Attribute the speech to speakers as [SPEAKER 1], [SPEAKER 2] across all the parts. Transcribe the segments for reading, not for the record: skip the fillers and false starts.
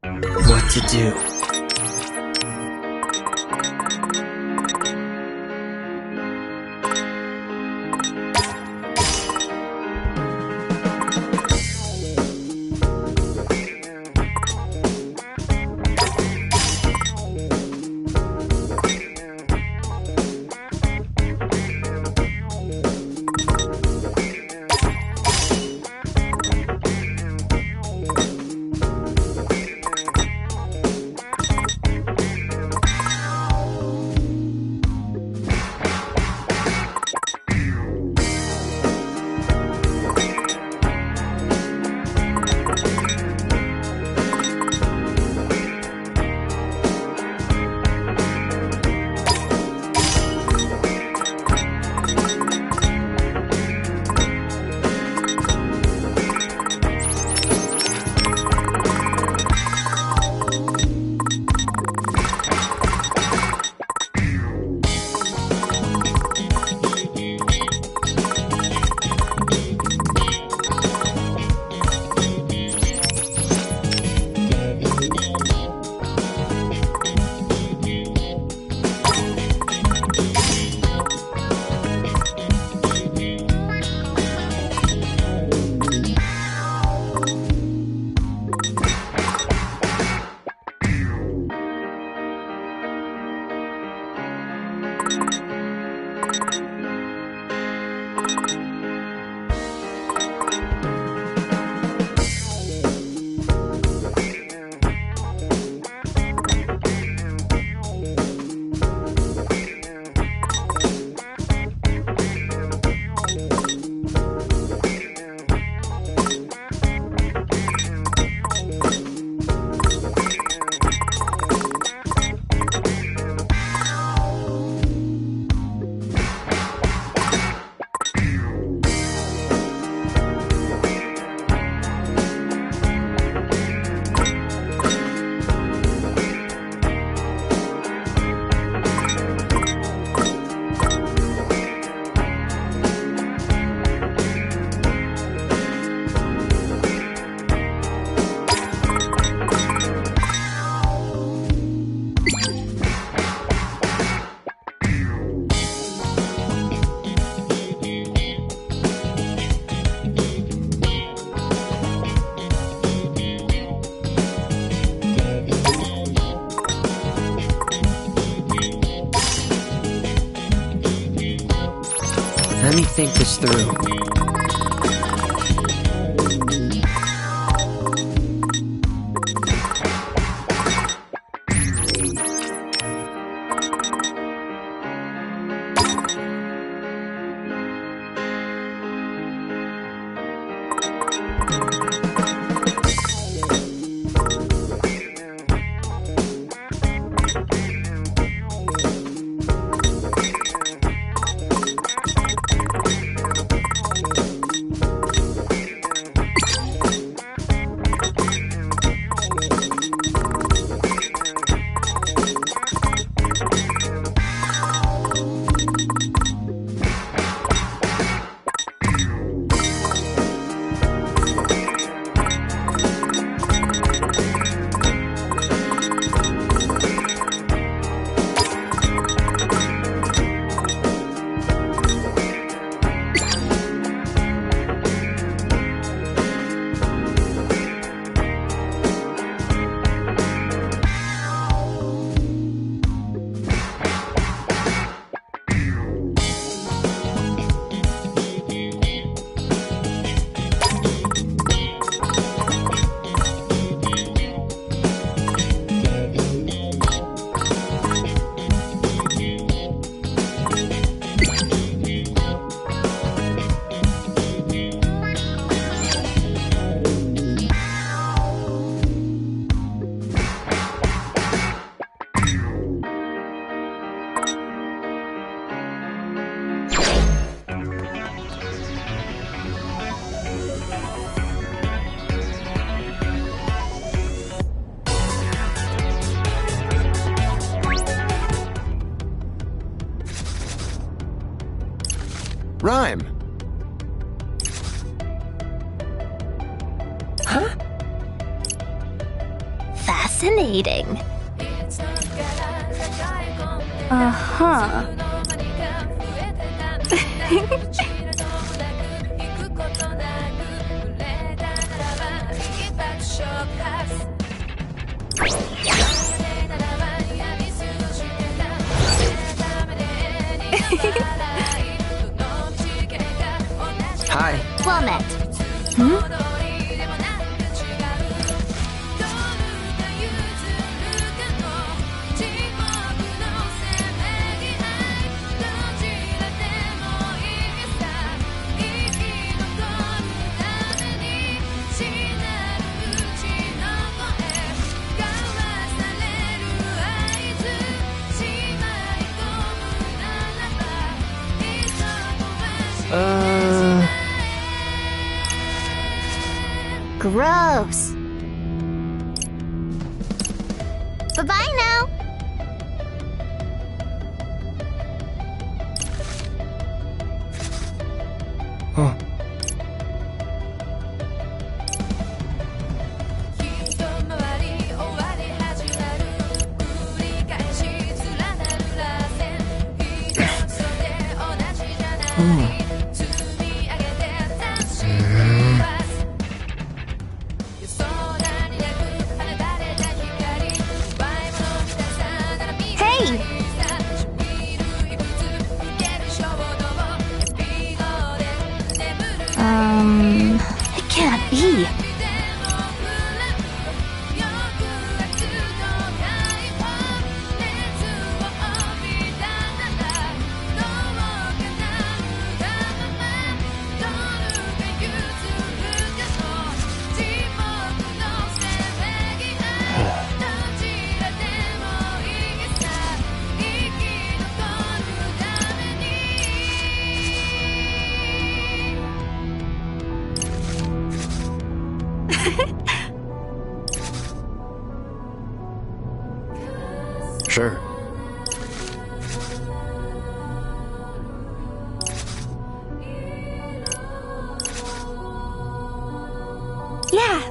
[SPEAKER 1] What to do? Let me think this through. Rhyme.
[SPEAKER 2] Huh? fascinating. Uh-huh.
[SPEAKER 1] Hi.
[SPEAKER 2] Well met. Hmm? Gross. Bye-bye now.
[SPEAKER 1] Huh.
[SPEAKER 2] It can't be.
[SPEAKER 1] Sure.
[SPEAKER 2] Yeah.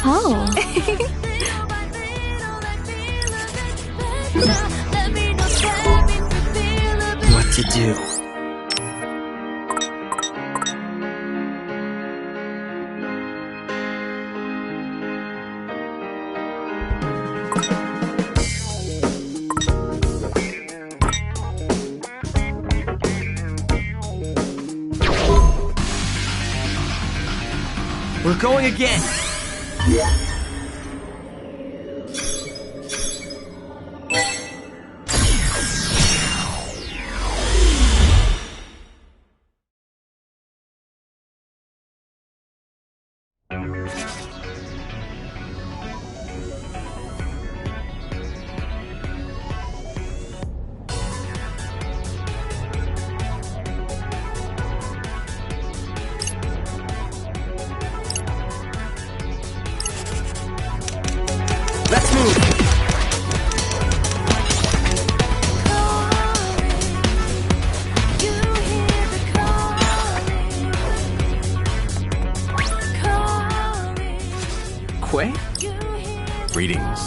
[SPEAKER 2] Oh.
[SPEAKER 1] What to do? We're going again! Let's move! Quay?
[SPEAKER 3] Greetings.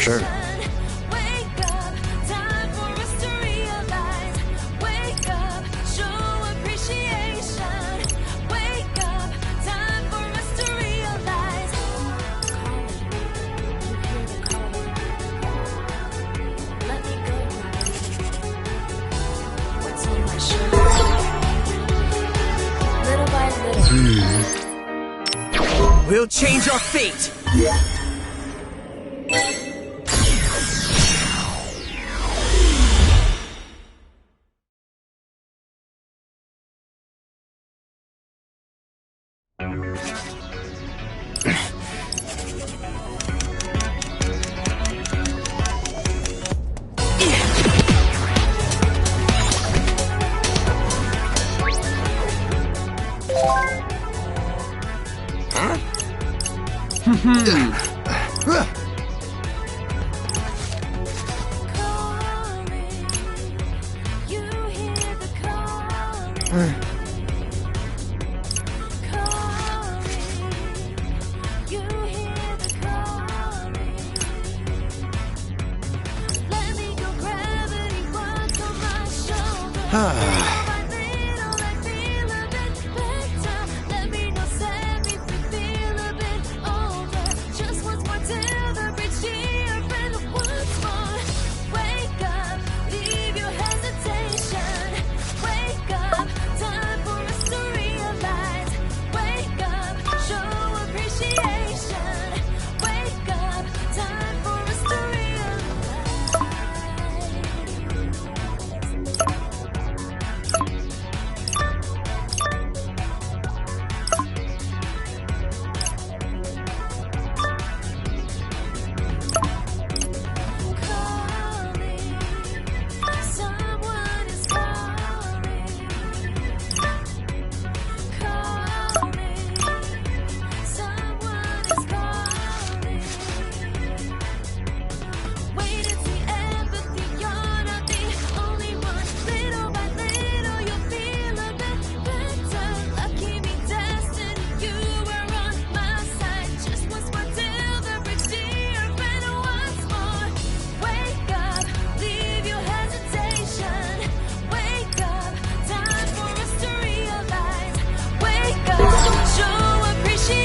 [SPEAKER 1] Sure.
[SPEAKER 4] Wake up, time for us to realize. Wake up, show appreciation. Wake up, time for us to realize. Let me go. What's on my shoulder? Little by little.
[SPEAKER 1] We'll change our fate.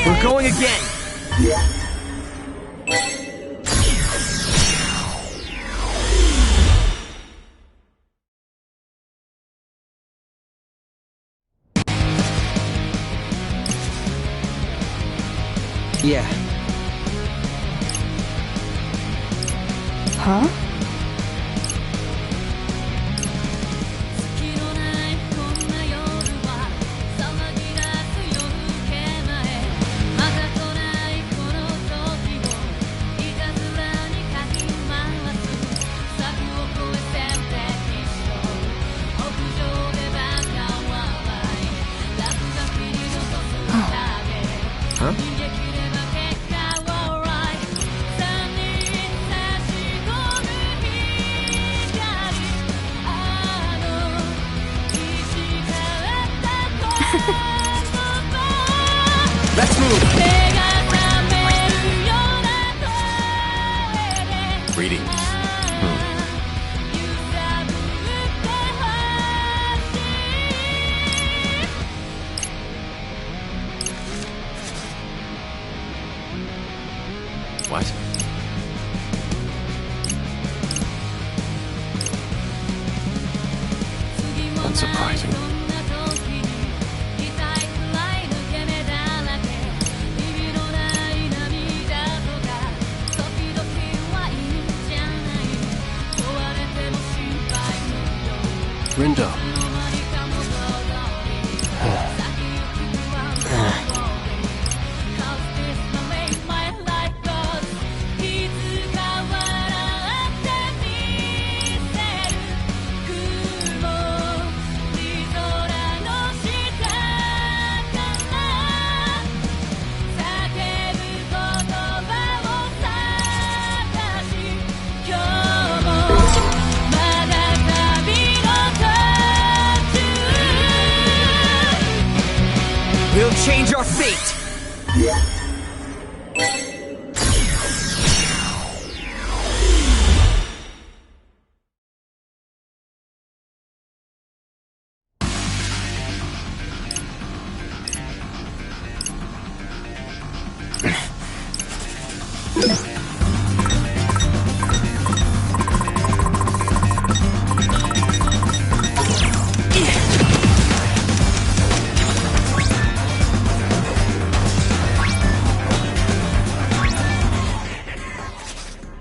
[SPEAKER 1] We're going again. Yeah.
[SPEAKER 2] Huh?
[SPEAKER 1] Huh? Let's move.
[SPEAKER 3] Greetings. What? Unsurprising. Rindo.
[SPEAKER 1] change our fate!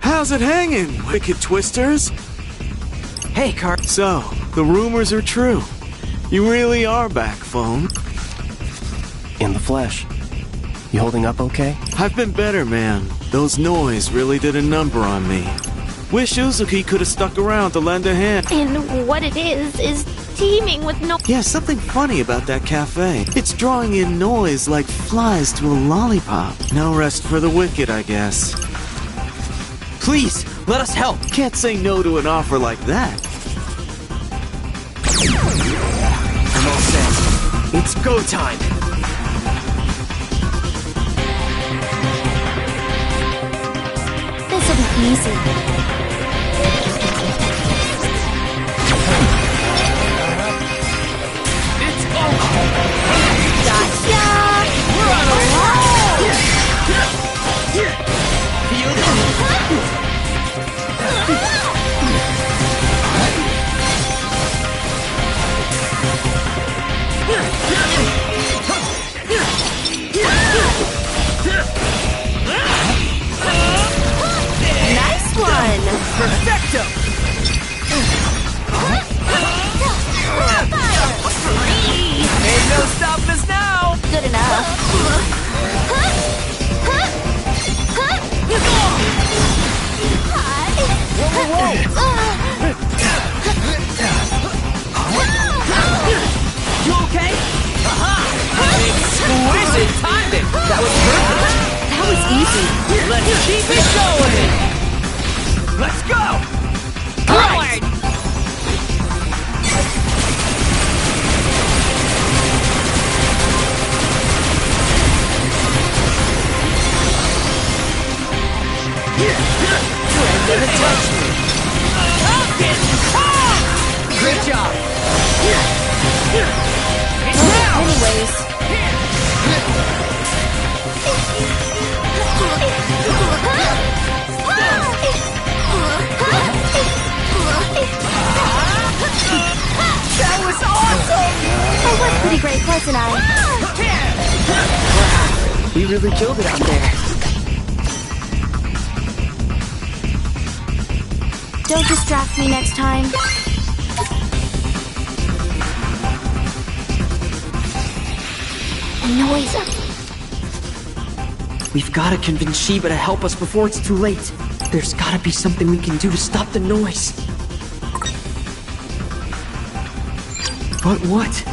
[SPEAKER 5] How's it hanging, wicked twisters?
[SPEAKER 1] Hey, Car.
[SPEAKER 5] So, the rumors are true. You really are back, phone.
[SPEAKER 3] In the flesh. You holding up okay?
[SPEAKER 5] I've been better, man. Those noise really did a number on me. Wish Uzuki could have stuck around to lend a hand.
[SPEAKER 2] And what it is teeming with no.
[SPEAKER 5] Yeah, something funny about that cafe. It's drawing in noise like flies to a lollipop. No rest for the wicked, I guess.
[SPEAKER 1] Please, let us help!
[SPEAKER 5] Can't say no to an offer like that.
[SPEAKER 1] I'm all set. It's go time!
[SPEAKER 2] This'll be easy.
[SPEAKER 1] It's over!
[SPEAKER 2] Gotcha!
[SPEAKER 1] We're on a roll! Feel it?
[SPEAKER 2] Nice one!
[SPEAKER 1] Perfecto! Ain't no stopping us now!
[SPEAKER 2] Good enough.
[SPEAKER 1] You okay? Aha! Exquisite timing! That was perfect!
[SPEAKER 2] That was easy.
[SPEAKER 1] Let's keep it going! Let's go!
[SPEAKER 2] Forward!
[SPEAKER 1] You're gonna touch me! Great job! It's now!
[SPEAKER 2] Anyways.
[SPEAKER 1] That was awesome!
[SPEAKER 2] I was pretty great, wasn't I?
[SPEAKER 1] We really killed it out there.
[SPEAKER 2] Don't distract me next time. Noise.
[SPEAKER 1] We've gotta convince Shiba to help us before it's too late. There's gotta be something we can do to stop the noise. But what?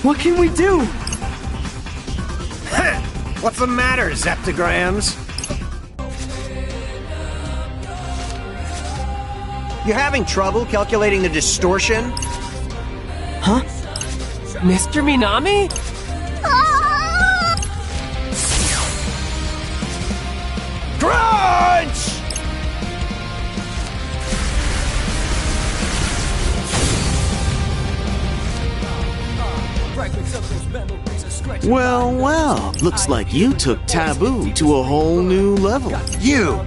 [SPEAKER 1] What can we do?
[SPEAKER 6] What's the matter, Zeptograms? You having trouble calculating the distortion?
[SPEAKER 1] Huh? Mr. Minami?
[SPEAKER 6] Crunch!
[SPEAKER 5] Well, well, looks like you took Taboo to a whole new level.
[SPEAKER 7] You!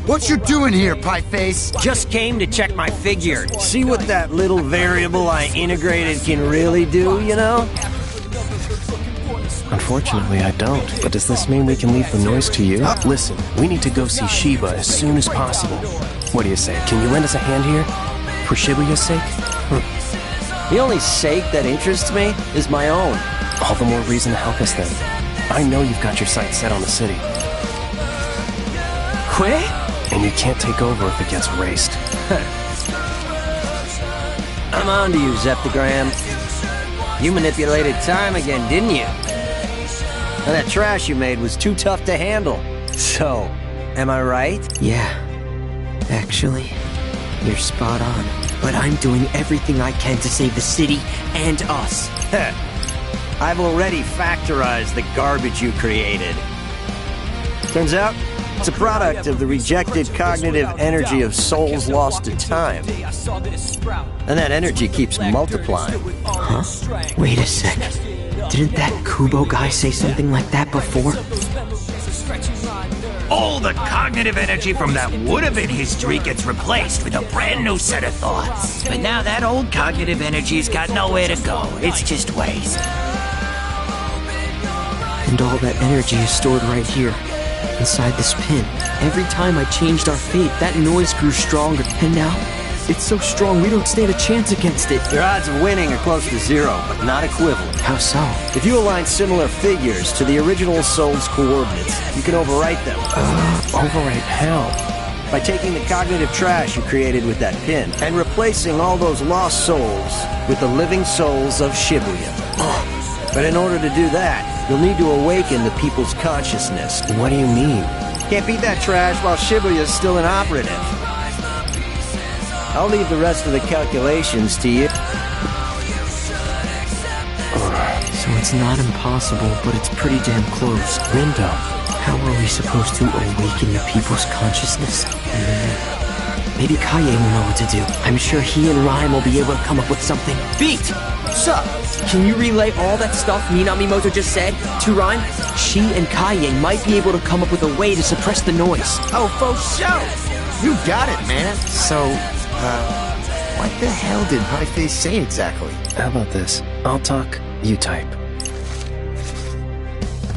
[SPEAKER 7] What you doing here, Pieface?
[SPEAKER 6] Just came to check my figure. See what that little variable I integrated can really do, you know?
[SPEAKER 3] Unfortunately, I don't. But does this mean we can leave the noise to you? Listen, we need to go see Shiba as soon as possible. What do you say? Can you lend us a hand here? For Shibuya's sake?
[SPEAKER 6] The only sake that interests me is my own.
[SPEAKER 3] All the more reason to help us then. I know you've got your sights set on the city.
[SPEAKER 1] Quit?
[SPEAKER 3] And you can't take over if it gets raced.
[SPEAKER 6] I'm on to you, Zeptogram. You manipulated time again, didn't you? And that trash you made was too tough to handle. So, am I right?
[SPEAKER 1] Yeah. Actually, you're spot on. But I'm doing everything I can to save the city and us.
[SPEAKER 6] I've already factorized the garbage you created. Turns out, it's a product of the rejected cognitive energy of souls lost to time. And that energy keeps multiplying.
[SPEAKER 1] Huh? Wait a sec. Didn't that Kubo guy say something like that before?
[SPEAKER 8] All the cognitive energy from that would-have-been history gets replaced with a brand new set of thoughts. But now that old cognitive energy's got nowhere to go. It's just waste.
[SPEAKER 1] And all that energy is stored right here, inside this pin. Every time I changed our fate, that noise grew stronger. And now, it's so strong we don't stand a chance against it.
[SPEAKER 6] Your odds of winning are close to zero, but not equivalent.
[SPEAKER 1] How so?
[SPEAKER 6] If you align similar figures to the original soul's coordinates, you can overwrite them.
[SPEAKER 3] Overwrite how?
[SPEAKER 6] By taking the cognitive trash you created with that pin and replacing all those lost souls with the living souls of Shibuya. But in order to do that, you'll need to awaken the people's consciousness.
[SPEAKER 3] What do you mean?
[SPEAKER 6] Can't beat that trash while Shibuya's still inoperative. I'll leave the rest of the calculations to you.
[SPEAKER 1] So it's not impossible, but it's pretty damn close.
[SPEAKER 3] Rindo.
[SPEAKER 1] How are we supposed to awaken the people's consciousness? Maybe Kaye will know what to do. I'm sure he and Rhyme will be able to come up with something. Beat! Sup? Can you relay all that stuff Minamimoto just said to Rhyme? She and Kaye might be able to come up with a way to suppress the noise.
[SPEAKER 7] Oh, for sure! You got it, man. So, what the hell did Pieface say exactly?
[SPEAKER 3] How about this? I'll talk, you type.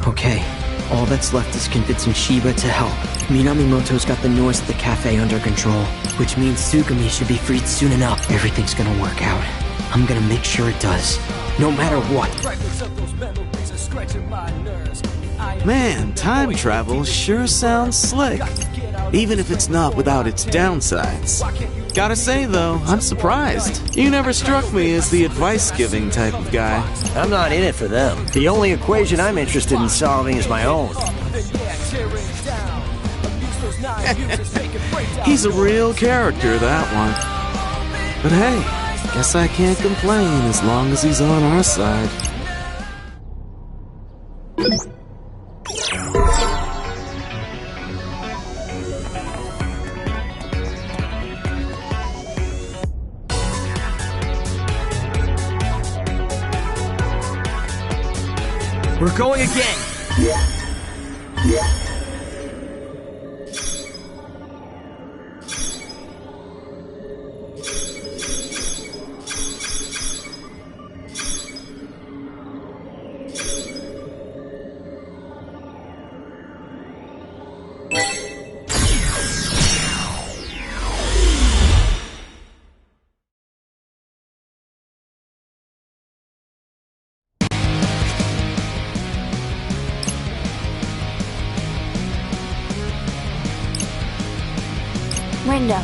[SPEAKER 1] Okay, all that's left is convincing Shiba to help. Minamimoto's got the noise at the cafe under control, which means Tsugumi should be freed soon enough. Everything's gonna work out. I'm gonna make sure it does, no matter what.
[SPEAKER 5] Man, time travel sure sounds slick. Even if it's not without its downsides. Gotta say though, I'm surprised. You never struck me as the advice-giving type of guy.
[SPEAKER 6] I'm not in it for them. The only equation I'm interested in solving is my own.
[SPEAKER 5] He's a real character, that one. But hey, guess I can't complain as long as he's on our side.
[SPEAKER 1] We're going again!
[SPEAKER 2] Rindo.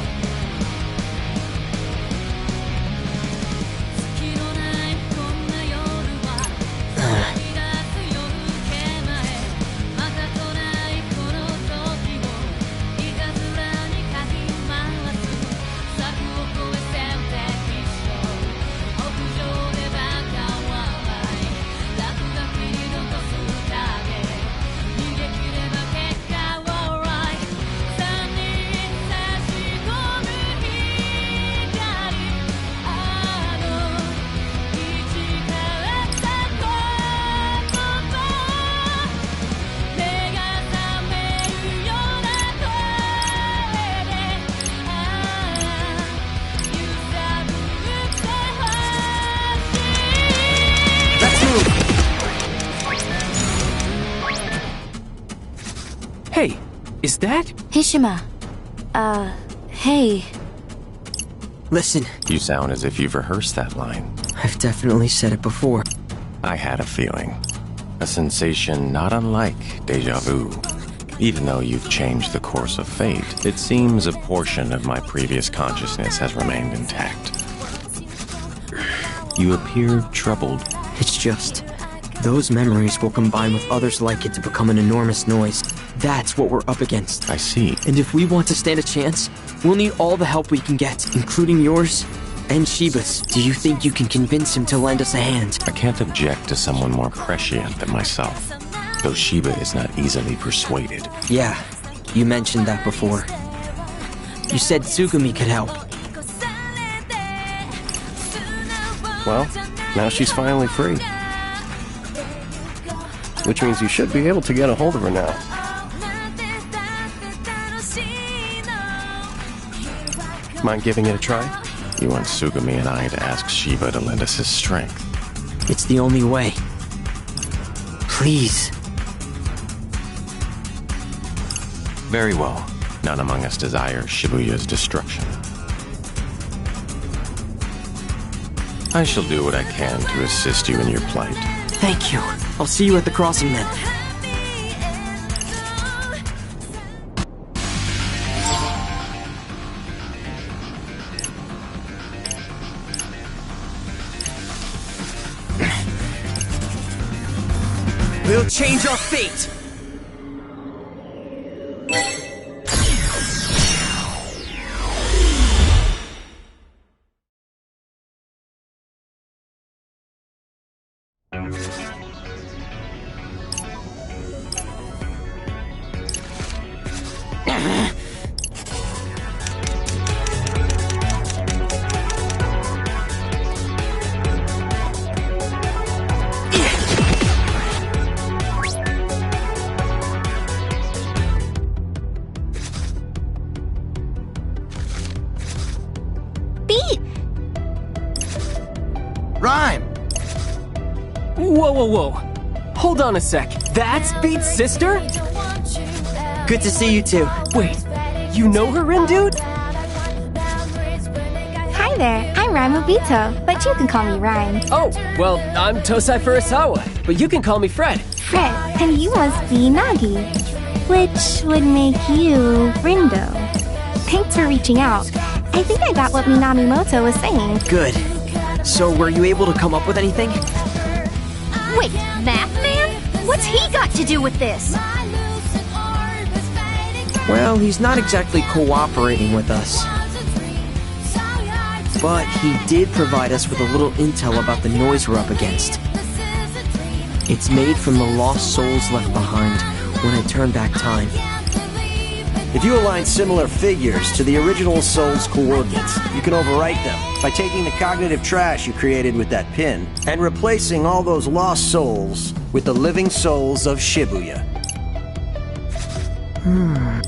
[SPEAKER 1] Hey, is that?
[SPEAKER 2] Hishima. Hey.
[SPEAKER 1] Listen,
[SPEAKER 9] You sound as if you've rehearsed that line.
[SPEAKER 1] I've definitely said it before.
[SPEAKER 9] I had a feeling. A sensation not unlike deja vu. Even though you've changed the course of fate, it seems a portion of my previous consciousness has remained intact. You appear troubled.
[SPEAKER 1] It's just, those memories will combine with others like it to become an enormous noise. That's what we're up against.
[SPEAKER 9] I see.
[SPEAKER 1] And if we want to stand a chance, we'll need all the help we can get, including yours And Shiba's. Do you think you can convince him to lend us a hand?
[SPEAKER 9] I can't object to someone more prescient than myself, though Shiba is not easily persuaded.
[SPEAKER 1] Yeah, you mentioned that before. You said Tsugumi could help.
[SPEAKER 3] Well, now she's finally free. Which means you should be able to get a hold of her now. Mind giving it a try?
[SPEAKER 9] You want Tsugumi and I to ask Shiba to lend us his strength.
[SPEAKER 1] It's the only way. Please.
[SPEAKER 9] Very well. None among us desires Shibuya's destruction. I shall do what I can to assist you in your plight.
[SPEAKER 1] Thank you. I'll see you at the crossing then. We'll change our fate!
[SPEAKER 7] Rhyme!
[SPEAKER 10] Whoa, whoa, whoa. Hold on a sec. That's Beat's sister?
[SPEAKER 1] Good to see you too.
[SPEAKER 10] Wait, you know her, Rin dude?
[SPEAKER 2] Hi there, I'm Rhyme Obito, but you can call me Rhyme.
[SPEAKER 10] Oh, well, I'm Tosai Furusawa, but you can call me Fred.
[SPEAKER 2] Fred, and you must be Nagi, which would make you Rindo. Thanks for reaching out. I think I got what Minamimoto was saying.
[SPEAKER 1] Good. So, were you able to come up with anything?
[SPEAKER 11] Wait, Math Man? What's he got to do with this?
[SPEAKER 1] Well, he's not exactly cooperating with us. But he did provide us with a little intel about the noise we're up against. It's made from the lost souls left behind when I turn back time.
[SPEAKER 6] If you align similar figures to the original soul's coordinates, you can overwrite them by taking the cognitive trash you created with that pin and replacing all those lost souls with the living souls of Shibuya.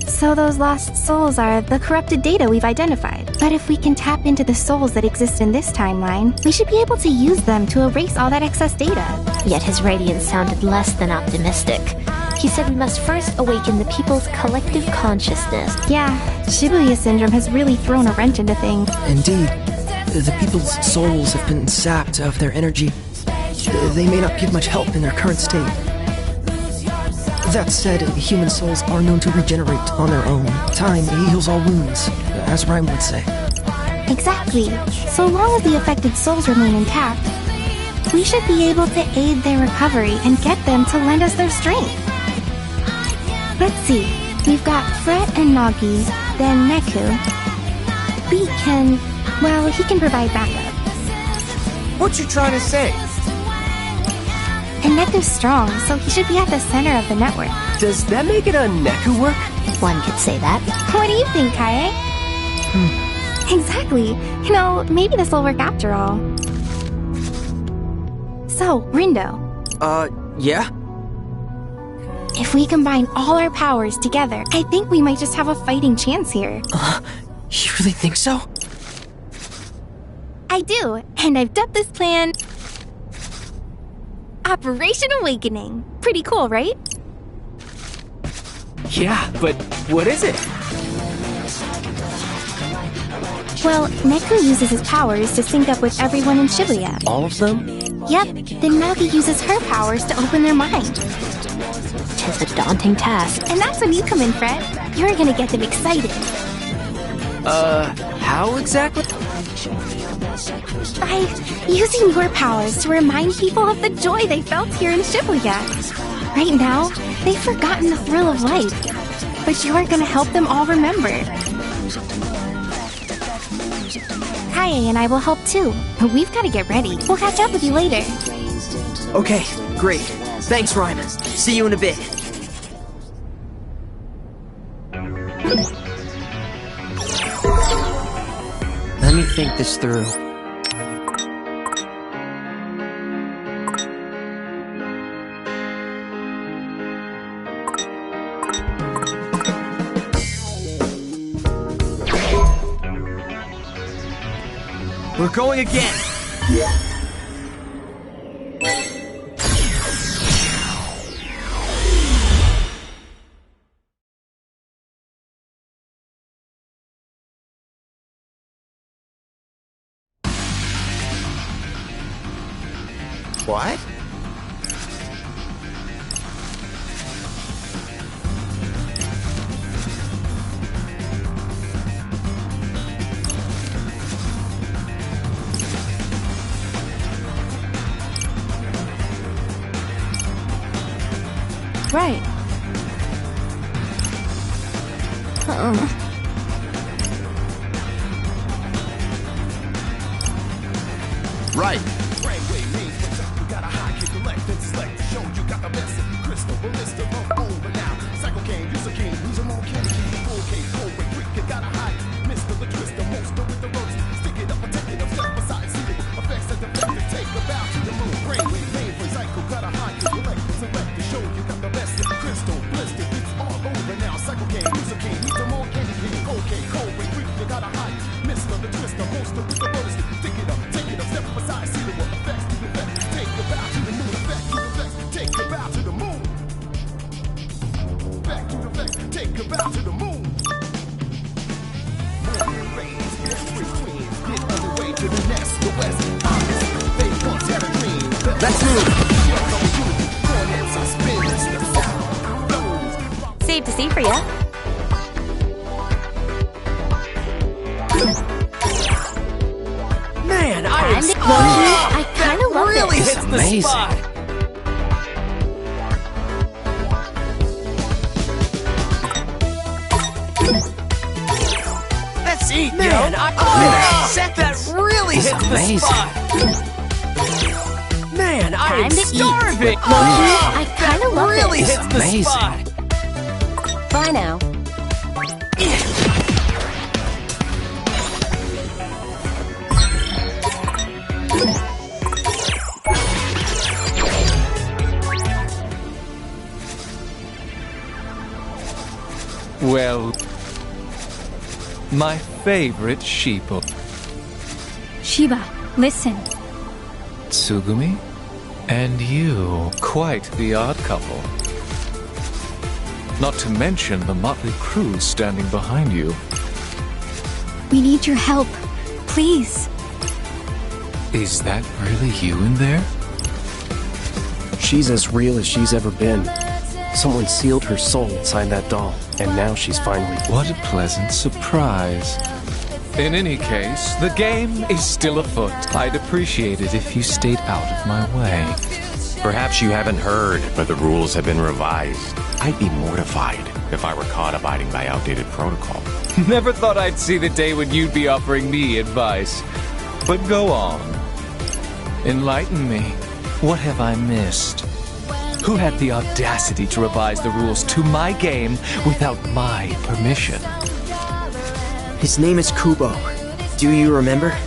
[SPEAKER 2] So those lost souls are the corrupted data we've identified. But if we can tap into the souls that exist in this timeline, we should be able to use them to erase all that excess data.
[SPEAKER 11] Yet his radiance sounded less than optimistic. He said we must first awaken the people's collective consciousness.
[SPEAKER 2] Yeah, Shibuya Syndrome has really thrown a wrench into things.
[SPEAKER 12] Indeed. The people's souls have been sapped of their energy. They may not give much help in their current state. That said, human souls are known to regenerate on their own. Time heals all wounds, as Rhyme would say.
[SPEAKER 2] Exactly. So long as the affected souls remain intact, we should be able to aid their recovery and get them to lend us their strength. Let's see. We've got Fred and Nagi, then Neku. Beat can... well, he can provide backup.
[SPEAKER 7] What you trying to say?
[SPEAKER 2] And Neku's strong, so he should be at the center of the network.
[SPEAKER 10] Does that make it a Neku work?
[SPEAKER 11] One could say that.
[SPEAKER 2] What do you think, Kaie? Exactly. You know, maybe this will work after all. So, Rindo.
[SPEAKER 1] Yeah?
[SPEAKER 2] If we combine all our powers together, I think we might just have a fighting chance here.
[SPEAKER 1] You really think so?
[SPEAKER 2] I do, and I've dubbed this plan Operation Awakening. Pretty cool, right?
[SPEAKER 10] Yeah, but what is it?
[SPEAKER 2] Well, Neku uses his powers to sync up with everyone in Shibuya.
[SPEAKER 1] All of them?
[SPEAKER 2] Yep, then Nagi uses her powers to open their mind.
[SPEAKER 11] Tis a daunting task.
[SPEAKER 2] And that's when you come in, Fred. You're gonna get them excited.
[SPEAKER 1] How exactly?
[SPEAKER 2] By using your powers to remind people of the joy they felt here in Shibuya. Right now, they've forgotten the thrill of life. But you're gonna help them all remember. Kaye and I will help too, but we've got to get ready. We'll catch up with you later.
[SPEAKER 1] Okay, great. Thanks, Rhyme. See you in a bit. Let me think this through. We're going again!
[SPEAKER 7] What?
[SPEAKER 2] Right.
[SPEAKER 7] Right.
[SPEAKER 1] Let's move!
[SPEAKER 11] Safe to see for ya.
[SPEAKER 1] Man,
[SPEAKER 11] I kind of love
[SPEAKER 1] really
[SPEAKER 11] this.
[SPEAKER 1] hits the
[SPEAKER 3] amazing.
[SPEAKER 1] spot! Let's eat, man! That really hits the
[SPEAKER 3] amazing.
[SPEAKER 1] spot! Man, I am
[SPEAKER 11] Time to eat.
[SPEAKER 1] starving!
[SPEAKER 11] I kind of love
[SPEAKER 1] really
[SPEAKER 11] this.
[SPEAKER 1] hits the
[SPEAKER 3] amazing.
[SPEAKER 1] spot!
[SPEAKER 11] Bye now.
[SPEAKER 13] Well, my favorite sheeple.
[SPEAKER 14] Shiba, listen.
[SPEAKER 13] Tsugumi? And you. Quite the odd couple. Not to mention the motley crew standing behind you.
[SPEAKER 14] We need your help. Please.
[SPEAKER 13] Is that really you in there?
[SPEAKER 3] She's as real as she's ever been. Someone sealed her soul inside that doll, and now she's finally...
[SPEAKER 13] What a pleasant surprise. In any case, the game is still afoot. I'd appreciate it if you stayed out of my way.
[SPEAKER 9] Perhaps you haven't heard, but the rules have been revised. I'd be mortified if I were caught abiding by outdated protocol.
[SPEAKER 13] Never thought I'd see the day when you'd be offering me advice. But go on. Enlighten me. What have I missed? Who had the audacity to revise the rules to my game without my permission?
[SPEAKER 1] His name is Kubo. Do you remember?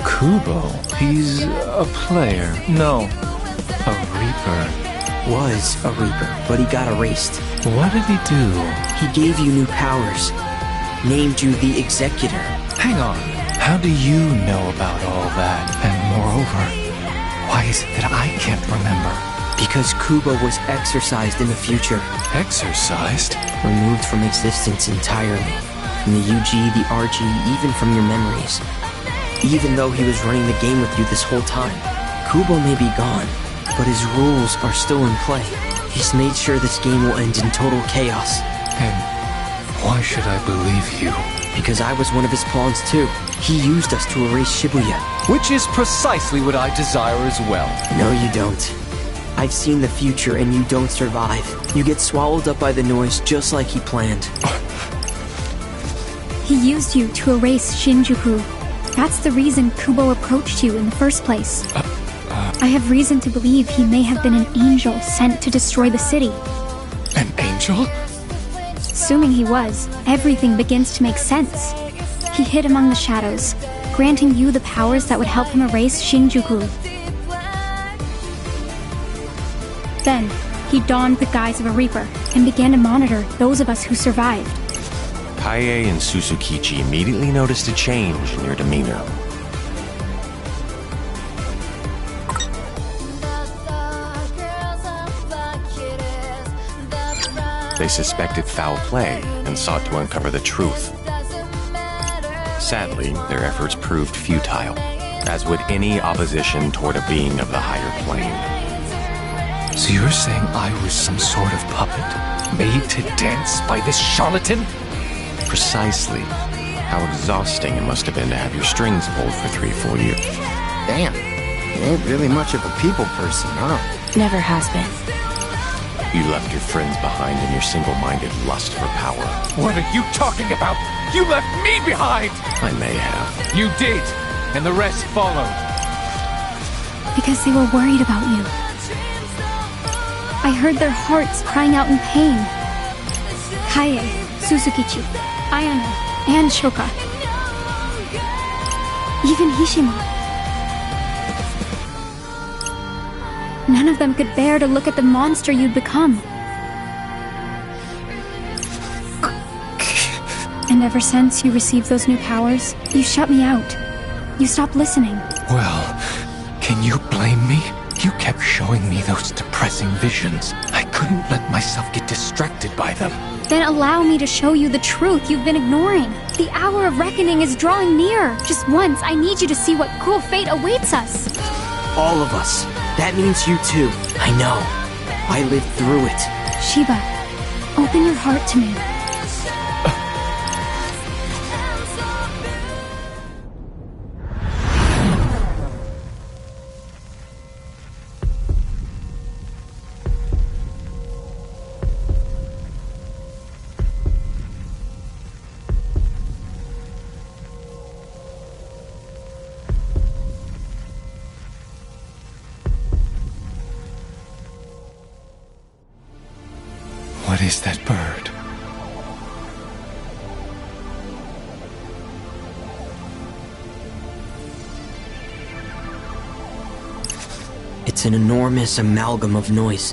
[SPEAKER 13] Kubo? He's a player. No, a Reaper.
[SPEAKER 1] Was a Reaper, but he got erased.
[SPEAKER 13] What did he do?
[SPEAKER 1] He gave you new powers. Named you the Executor.
[SPEAKER 13] Hang on. How do you know about all that? And moreover, why is it that I can't remember?
[SPEAKER 1] Because Kubo was exorcised in the future.
[SPEAKER 13] Exorcised?
[SPEAKER 1] Removed from existence entirely. From the UG, the RG, even from your memories. Even though he was running the game with you this whole time. Kubo may be gone, but his rules are still in play. He's made sure this game will end in total chaos.
[SPEAKER 13] And why should I believe you?
[SPEAKER 1] Because I was one of his pawns too. He used us to erase Shibuya.
[SPEAKER 13] Which is precisely what I desire as well.
[SPEAKER 1] No, you don't. I've seen the future and you don't survive. You get swallowed up by the noise just like he planned.
[SPEAKER 14] He used you to erase Shinjuku. That's the reason Kubo approached you in the first place. I have reason to believe he may have been an angel sent to destroy the city.
[SPEAKER 13] An angel?
[SPEAKER 14] Assuming he was, everything begins to make sense. He hid among the shadows, granting you the powers that would help him erase Shinjuku. Then, he donned the guise of a Reaper and began to monitor those of us who survived.
[SPEAKER 9] Kaie and Susukichi immediately noticed a change in your demeanor. They suspected foul play and sought to uncover the truth. Sadly, their efforts proved futile, as would any opposition toward a being of the higher plane.
[SPEAKER 13] So you're saying I was some sort of puppet, made to dance by this charlatan?
[SPEAKER 9] Precisely. How exhausting it must have been to have your strings pulled for 3 full years.
[SPEAKER 7] Damn, you ain't really much of a people person, huh?
[SPEAKER 11] Never has been.
[SPEAKER 9] You left your friends behind in your single-minded lust for power.
[SPEAKER 13] What are you talking about? You left me behind!
[SPEAKER 9] I may have.
[SPEAKER 13] You did, and the rest followed.
[SPEAKER 14] Because they were worried about you. I heard their hearts crying out in pain. Kaie, Susukichi, Ayano, and Shoka. Even Hishima. None of them could bear to look at the monster you'd become. And ever since you received those new powers, you shut me out. You stopped listening.
[SPEAKER 13] Well, can you blame me? You kept showing me those depressing visions. I couldn't let myself get distracted by them.
[SPEAKER 14] Then allow me to show you the truth you've been ignoring. The hour of reckoning is drawing near. Just once, I need you to see what cruel fate awaits us.
[SPEAKER 1] All of us. That means you too. I know. I lived through it.
[SPEAKER 14] Shiba, open your heart to me.
[SPEAKER 13] What is that bird?
[SPEAKER 1] It's an enormous amalgam of noise.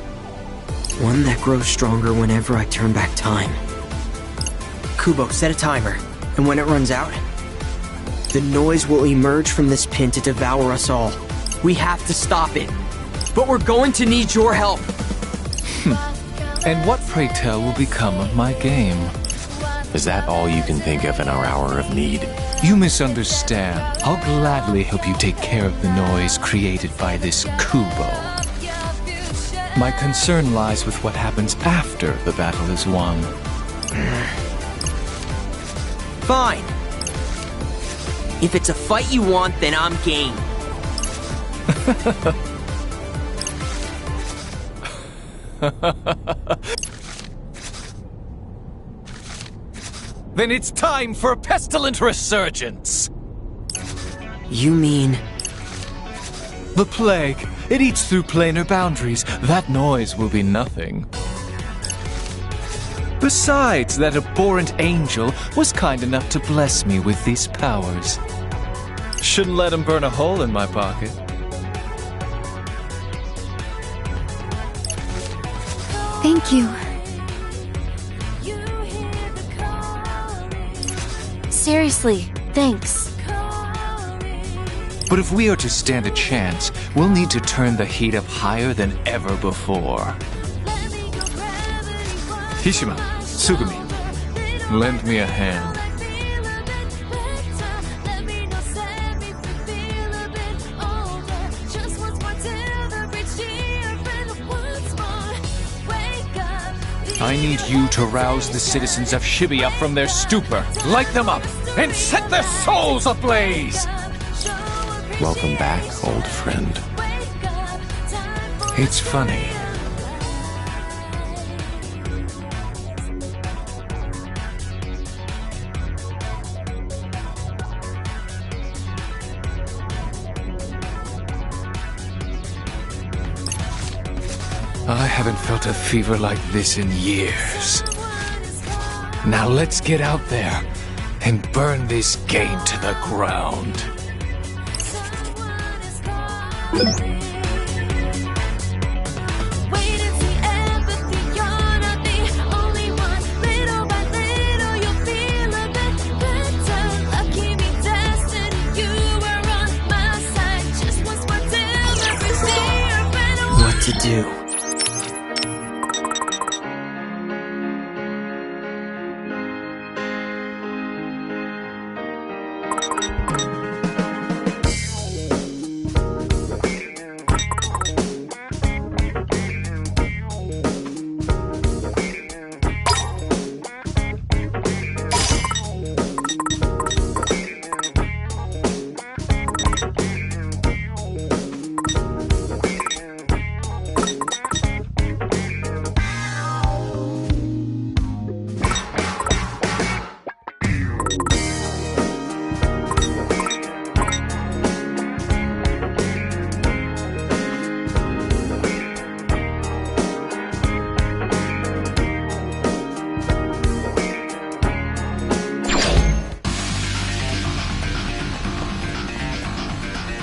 [SPEAKER 1] One that grows stronger whenever I turn back time. Kubo, set a timer. And when it runs out, the noise will emerge from this pin to devour us all. We have to stop it. But we're going to need your help.
[SPEAKER 13] And what, pray tell, will become of my game?
[SPEAKER 9] Is that all you can think of in our hour of need?
[SPEAKER 13] You misunderstand. I'll gladly help you take care of the noise created by this Kubo. My concern lies with what happens after the battle is won.
[SPEAKER 1] Fine. If it's a fight you want, then I'm game.
[SPEAKER 13] Then it's time for a pestilent resurgence!
[SPEAKER 1] You mean...
[SPEAKER 13] The plague. It eats through planar boundaries. That noise will be nothing. Besides, that abhorrent angel was kind enough to bless me with these powers. Shouldn't let him burn a hole in my pocket.
[SPEAKER 14] Thank you.
[SPEAKER 11] Seriously, thanks.
[SPEAKER 13] But if we are to stand a chance, we'll need to turn the heat up higher than ever before. Hishima, Tsugumi, lend me a hand. I need you to rouse the citizens of Shibuya from their stupor, light them up, and set their souls ablaze!
[SPEAKER 9] Welcome back, old friend.
[SPEAKER 13] It's funny. haven't felt a fever like this in years. Now let's get out there and burn this game to the ground.
[SPEAKER 4] Wait and see empathy, you're not the only one. Little by little, you'll feel a bit better. Lucky me, destiny, you were on my side. Just once more till every fear ran away.
[SPEAKER 1] What to do?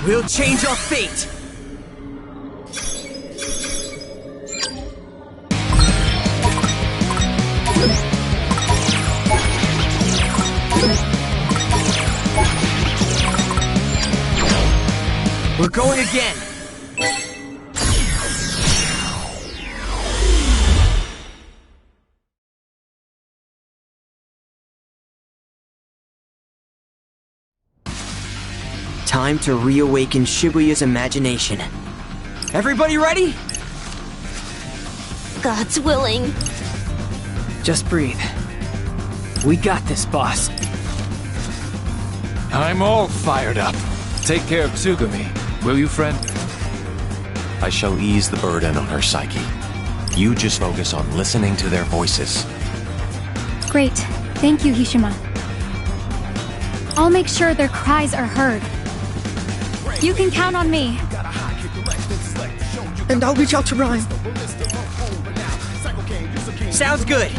[SPEAKER 1] We'll change our fate! We're going again! Time to reawaken Shibuya's imagination. Everybody ready?
[SPEAKER 11] God's willing.
[SPEAKER 10] Just breathe. We got this, boss.
[SPEAKER 13] I'm all fired up. Take care of Tsugumi, will you, friend?
[SPEAKER 9] I shall ease the burden on her psyche. You just focus on listening to their voices.
[SPEAKER 14] Great. Thank you, Hishima. I'll make sure their cries are heard. You can count on me.
[SPEAKER 12] And I'll reach out to Rhyme.
[SPEAKER 1] Sounds good.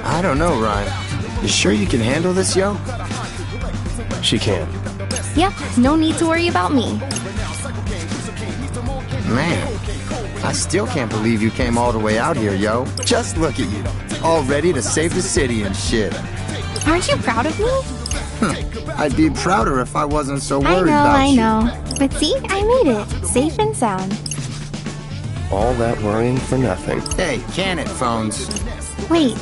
[SPEAKER 7] I don't know, Rhyme. You sure you can handle this, yo?
[SPEAKER 3] She can.
[SPEAKER 2] Yep, no need to worry about me.
[SPEAKER 7] Man, I still can't believe you came all the way out here, yo. Just look at you, all ready to save the city and shit.
[SPEAKER 2] Aren't you proud of me?
[SPEAKER 7] I'd be prouder if I wasn't so worried about
[SPEAKER 2] I
[SPEAKER 7] you.
[SPEAKER 2] know. But see, I made it. Safe and sound.
[SPEAKER 3] All that worrying for nothing.
[SPEAKER 7] Hey, can it, phones?
[SPEAKER 2] Wait,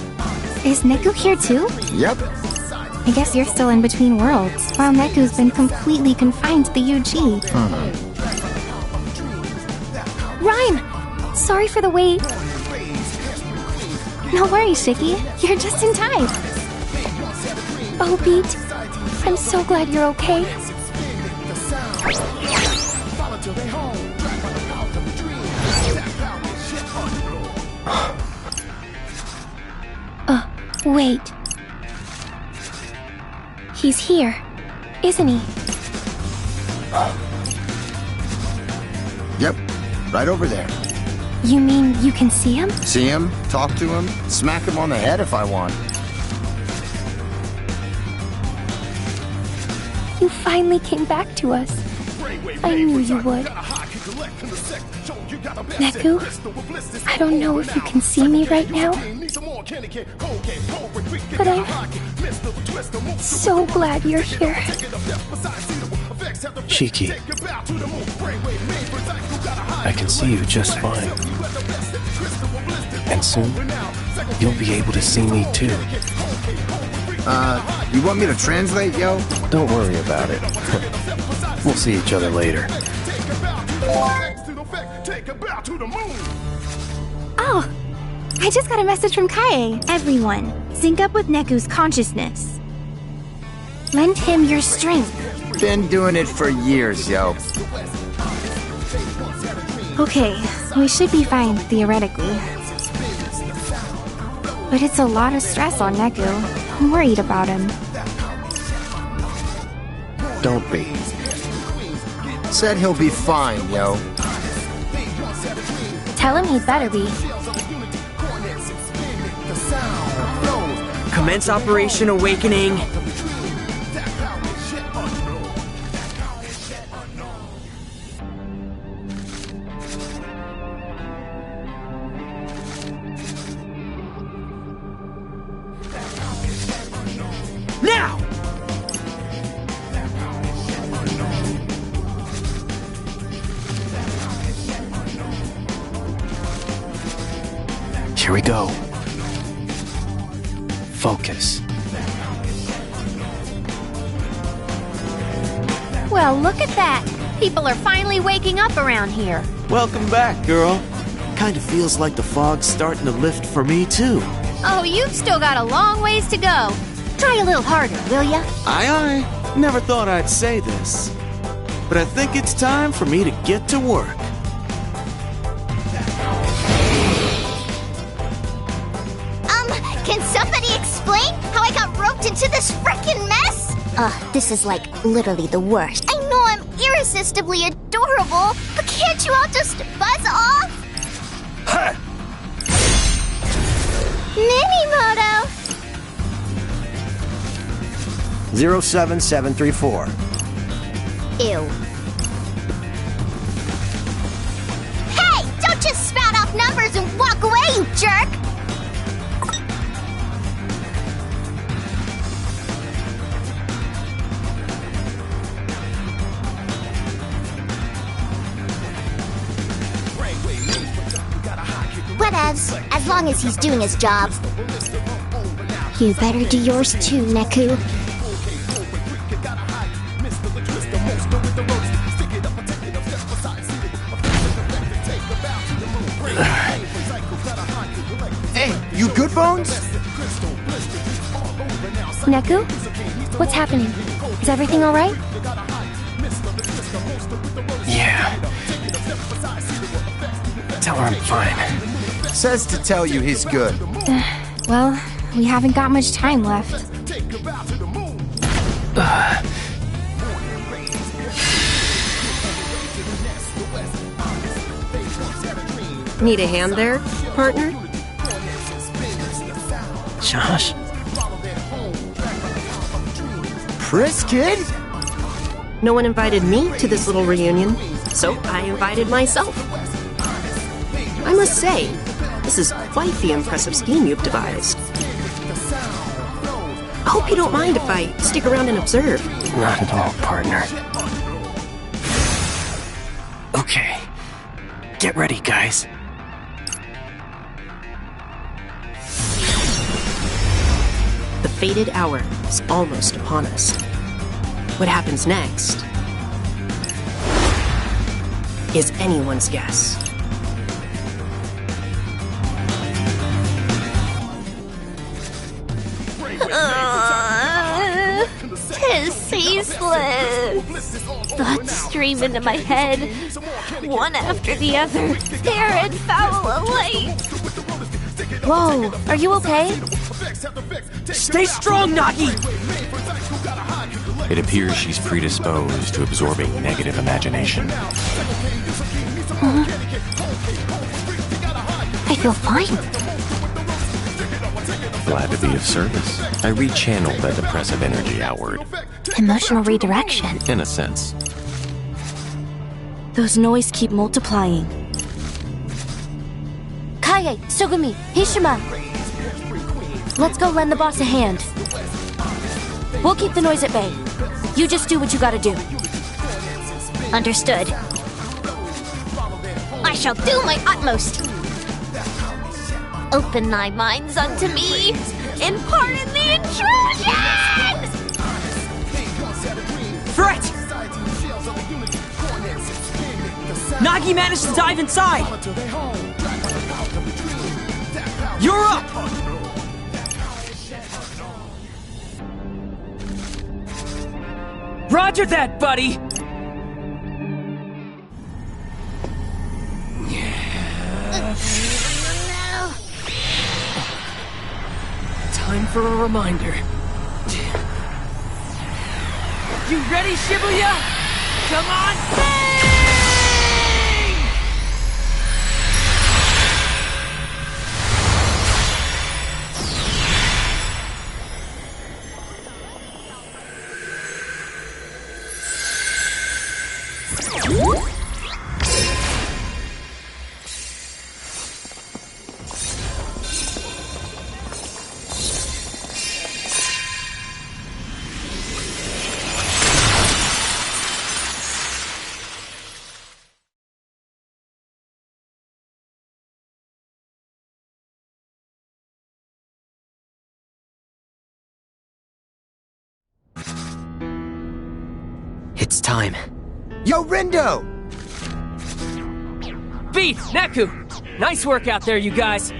[SPEAKER 2] is Neku here too?
[SPEAKER 7] Yep.
[SPEAKER 2] I guess you're still in between worlds, while Neku's been completely confined to the UG. Rhyme! Sorry for the wait. No worries, Shiki. You're just in time. Oh, Beat. I'm so glad you're okay. Wait. He's here, isn't he?
[SPEAKER 7] Yep, right over there.
[SPEAKER 2] You mean you can see him?
[SPEAKER 7] See him, talk to him, smack him on the head if I want.
[SPEAKER 2] You finally came back to us. I knew you would. Neku, I don't know if you can see me right now, but I'm so glad you're here.
[SPEAKER 3] Shiki, I can see you just fine. And soon, you'll be able to see me too.
[SPEAKER 7] You want me to translate, yo?
[SPEAKER 3] Don't worry about it. We'll see each other later.
[SPEAKER 2] Oh, I just got a message from Kaie. Everyone, sync up with Neku's consciousness. Lend him your strength.
[SPEAKER 7] Been doing it for years, yo.
[SPEAKER 2] Okay, we should be fine, theoretically. But it's a lot of stress on Neku. I'm worried about him.
[SPEAKER 3] Don't be.
[SPEAKER 7] Said he'll be fine, yo.
[SPEAKER 11] Tell him he'd better be.
[SPEAKER 1] Commence Operation Awakening. Now!
[SPEAKER 3] Here we go. Focus.
[SPEAKER 11] Well, look at that. People are finally waking up around here.
[SPEAKER 5] Welcome back, girl. Kinda feels like the fog's starting to lift for me, too.
[SPEAKER 11] Oh, you've still got a long ways to go. Try a little harder, will ya?
[SPEAKER 5] Aye, aye. Never thought I'd say this. But I think it's time for me to get to work.
[SPEAKER 15] Can somebody explain how I got roped into this frickin' mess?
[SPEAKER 16] This is like literally the worst.
[SPEAKER 15] I know I'm irresistibly adorable, but can't you all just buzz off? Minimoto!
[SPEAKER 6] 07734.
[SPEAKER 15] Ew. Hey! Don't just spout off numbers and walk away, you jerk! Whatevs, as long as he's doing his job.
[SPEAKER 16] You better do yours too, Neku.
[SPEAKER 7] Hey, you good, Bones?
[SPEAKER 11] Neku? What's happening? Is everything alright?
[SPEAKER 3] Yeah. Tell her I'm fine.
[SPEAKER 7] Says to tell you he's good.
[SPEAKER 14] Well, we haven't got much time left.
[SPEAKER 17] Need a hand there, partner?
[SPEAKER 3] Josh?
[SPEAKER 7] Pris, kid?
[SPEAKER 17] No one invited me to this little reunion, so I invited myself. I must say, this is quite the impressive scheme you've devised. I hope you don't mind if I stick around and observe.
[SPEAKER 3] Not at all, partner. Okay. Get ready, guys.
[SPEAKER 17] The fated hour is almost upon us. What happens next is anyone's guess.
[SPEAKER 15] Tis ceaseless. Thoughts stream into my head, one after the other, fair and foul alike.
[SPEAKER 11] Whoa, are you okay?
[SPEAKER 1] Stay strong, Nagi!
[SPEAKER 9] It appears she's predisposed to absorbing negative imagination.
[SPEAKER 11] I feel fine.
[SPEAKER 9] Glad to be of service. I rechanneled that depressive energy outward.
[SPEAKER 11] Emotional redirection.
[SPEAKER 9] In a sense.
[SPEAKER 11] Those noise keep multiplying. Kaie, Sugumi, Hishima! Let's go lend the boss a hand. We'll keep the noise at bay. You just do what you gotta do.
[SPEAKER 15] Understood. I shall do my utmost. Open thy minds unto me, and pardon the intrusion!
[SPEAKER 1] Fret! Nagi managed to dive inside! You're up! Roger that, buddy! Time for a reminder. You ready, Shibuya? Come on! It's time.
[SPEAKER 7] Yo, Rindo!
[SPEAKER 10] Beat! Neku! Nice work out there, you guys!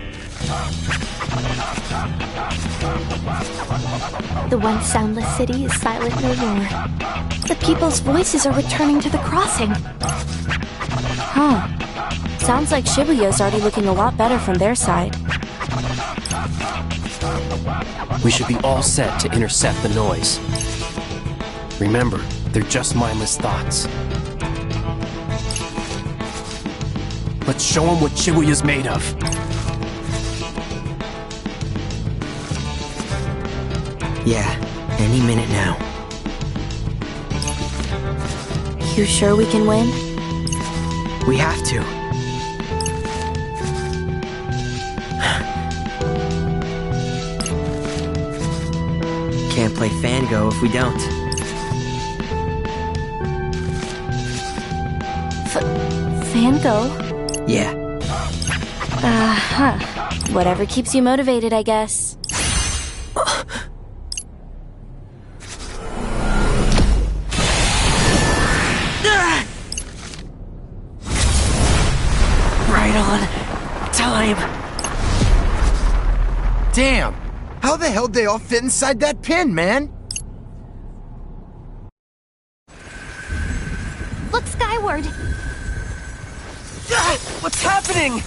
[SPEAKER 2] The once soundless city is silent no more. The people's voices are returning to the crossing.
[SPEAKER 11] Huh. Sounds like Shibuya's already looking a lot better from their side.
[SPEAKER 3] We should be all set to intercept the noise. Remember, they're just mindless thoughts. Let's show them what Shibuya's made of.
[SPEAKER 1] Yeah, any minute now.
[SPEAKER 11] You sure we can win?
[SPEAKER 1] We have to. Can't play Fango if we don't.
[SPEAKER 11] Fango?
[SPEAKER 1] Yeah.
[SPEAKER 11] Uh-huh. Whatever keeps you motivated, I guess.
[SPEAKER 1] Right on time.
[SPEAKER 7] Damn! How the hell they all fit inside that pin, man?
[SPEAKER 2] Look skyward!
[SPEAKER 10] What's happening?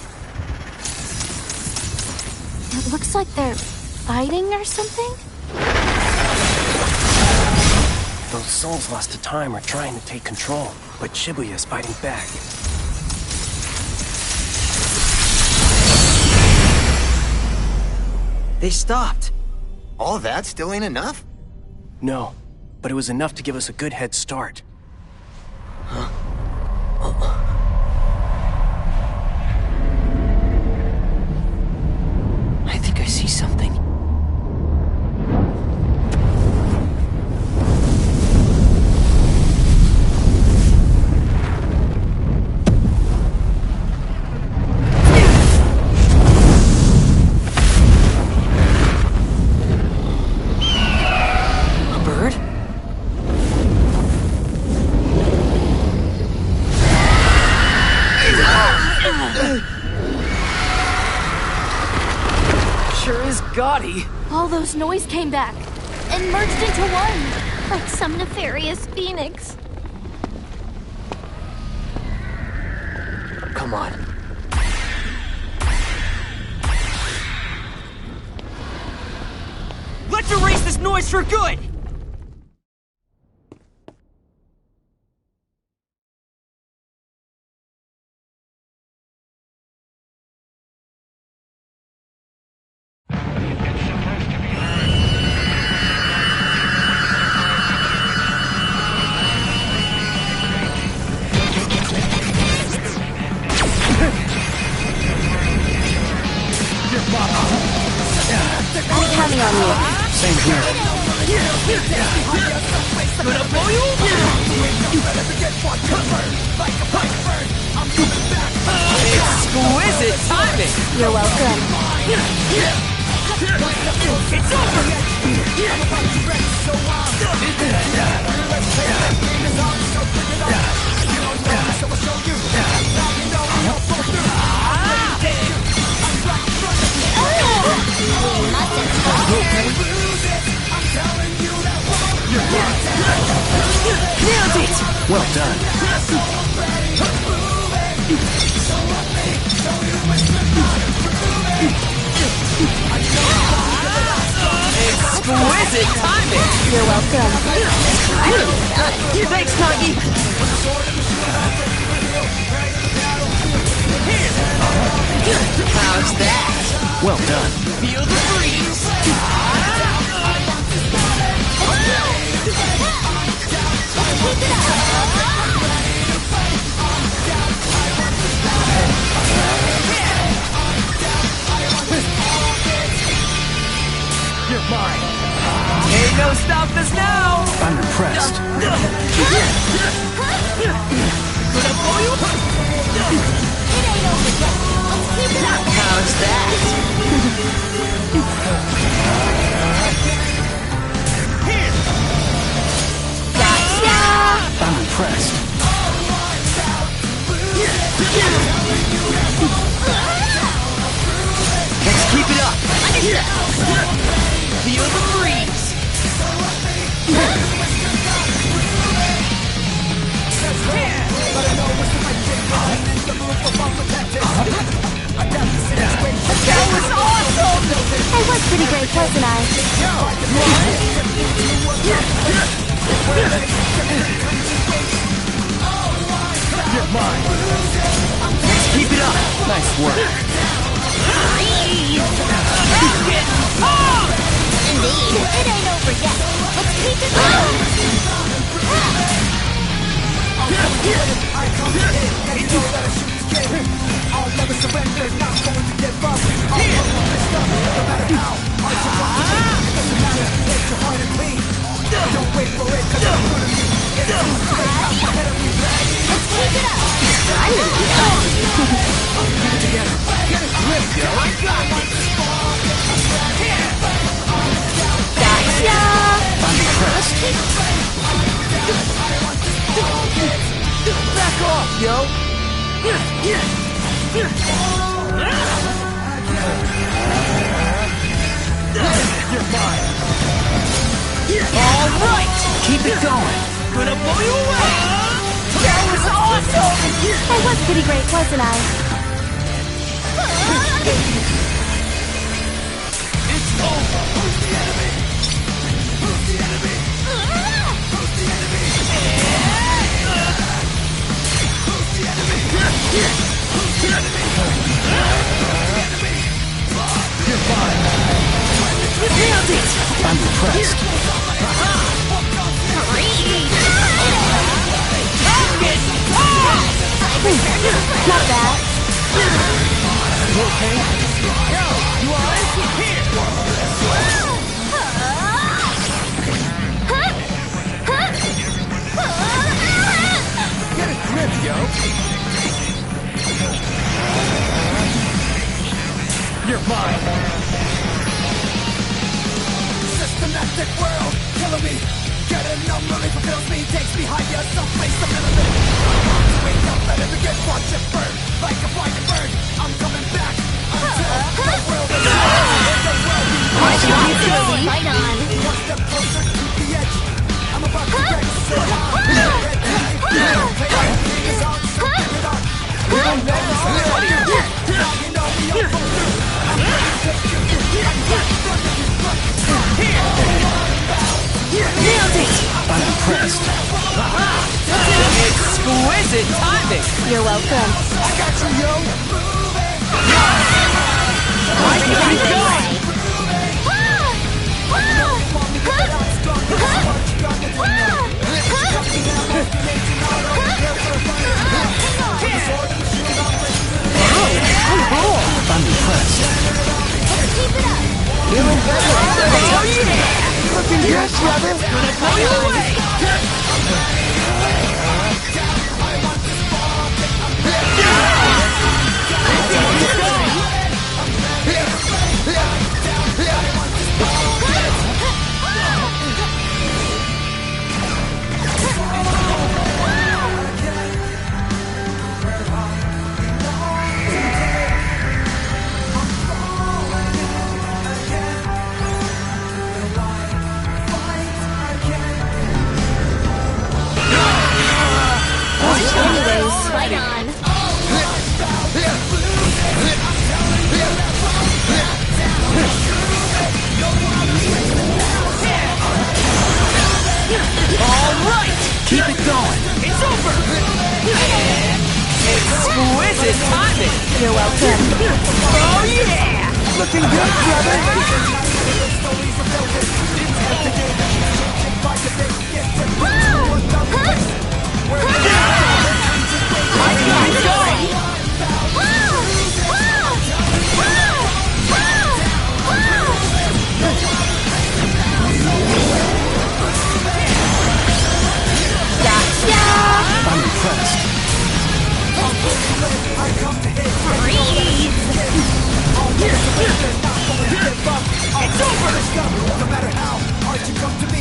[SPEAKER 2] It looks like they're fighting or something?
[SPEAKER 3] Those souls lost to time are trying to take control, but Shibuya's fighting back.
[SPEAKER 1] They stopped.
[SPEAKER 7] All that still ain't enough?
[SPEAKER 3] No, but it was enough to give us a good head start.
[SPEAKER 1] I think I see something. A bird?
[SPEAKER 10] Sure is gaudy.
[SPEAKER 2] All those noise came back and merged into one, like some nefarious phoenix.
[SPEAKER 1] Come on.
[SPEAKER 10] Let's erase this noise for good!
[SPEAKER 11] I'm counting on you.
[SPEAKER 3] Same here.
[SPEAKER 10] Exquisite timing!
[SPEAKER 11] You're welcome.
[SPEAKER 10] It's over!
[SPEAKER 3] Nailed it! Well done.
[SPEAKER 10] Exquisite timing!
[SPEAKER 11] You're welcome.
[SPEAKER 10] Thanks, Nagi! How's that?
[SPEAKER 3] Well done.
[SPEAKER 10] Feel the breeze!
[SPEAKER 3] You're mine.
[SPEAKER 10] Ain't no stopping us now!
[SPEAKER 3] I'm impressed.
[SPEAKER 10] How's that?
[SPEAKER 3] I'm
[SPEAKER 8] Feel the breeze!
[SPEAKER 11] That was awesome! I was pretty great, wasn't I?
[SPEAKER 8] You're mine! Let's keep it up! Nice work!
[SPEAKER 15] Indeed, it ain't over yet. Let's keep it going.
[SPEAKER 4] I'll never surrender, not going to give up. I'll no matter how hard you want to be. It doesn't matter if your heart is clean. Don't wait for it, cause it's good of me. It's ahead of me.
[SPEAKER 15] Let's keep it up.
[SPEAKER 4] Get it together. Get it ripped, yo. I got it.
[SPEAKER 11] Gotcha!
[SPEAKER 4] I'm impressed. Back off, yo. You're fine.
[SPEAKER 8] All right! Keep it going! Gonna blow you away!
[SPEAKER 11] That was awesome! I was pretty great, wasn't I?
[SPEAKER 4] It's over. Who's the enemy? Who's the enemy? Who's the enemy? Who's the enemy? Who's the enemy? You're fine.
[SPEAKER 8] Nailed it!
[SPEAKER 3] I'm impressed.
[SPEAKER 11] Not bad.
[SPEAKER 4] You okay? Yo, you alright? Here. Get a grip, yo. You're mine. Systematic world, killing me. Getting numb really fulfills me, takes me higher, someplace I'm never been. Wake up, let it begin, watch it burn. Like a fire bird, I'm coming back until the world is
[SPEAKER 15] Fight on.
[SPEAKER 4] one step closer to the edge. I'm about to break through.
[SPEAKER 8] Nailed it!
[SPEAKER 3] I'm impressed.
[SPEAKER 8] Exquisite timing!
[SPEAKER 11] You're welcome.
[SPEAKER 4] I got you, yo.
[SPEAKER 8] Right, keep going!
[SPEAKER 3] I'm impressed.
[SPEAKER 15] Let's keep it up.
[SPEAKER 4] Feeling better.
[SPEAKER 8] Oh yeah!
[SPEAKER 4] Looking good, brother.
[SPEAKER 8] Gonna blow you away!
[SPEAKER 15] Anyways, fight on.
[SPEAKER 8] All right! Keep it going! It's over! Exquisite timing!
[SPEAKER 11] You're welcome.
[SPEAKER 8] Oh yeah!
[SPEAKER 4] Looking good, brother.
[SPEAKER 8] Keep going!
[SPEAKER 3] I'm impressed.
[SPEAKER 4] It's over. No matter how hard you come to me.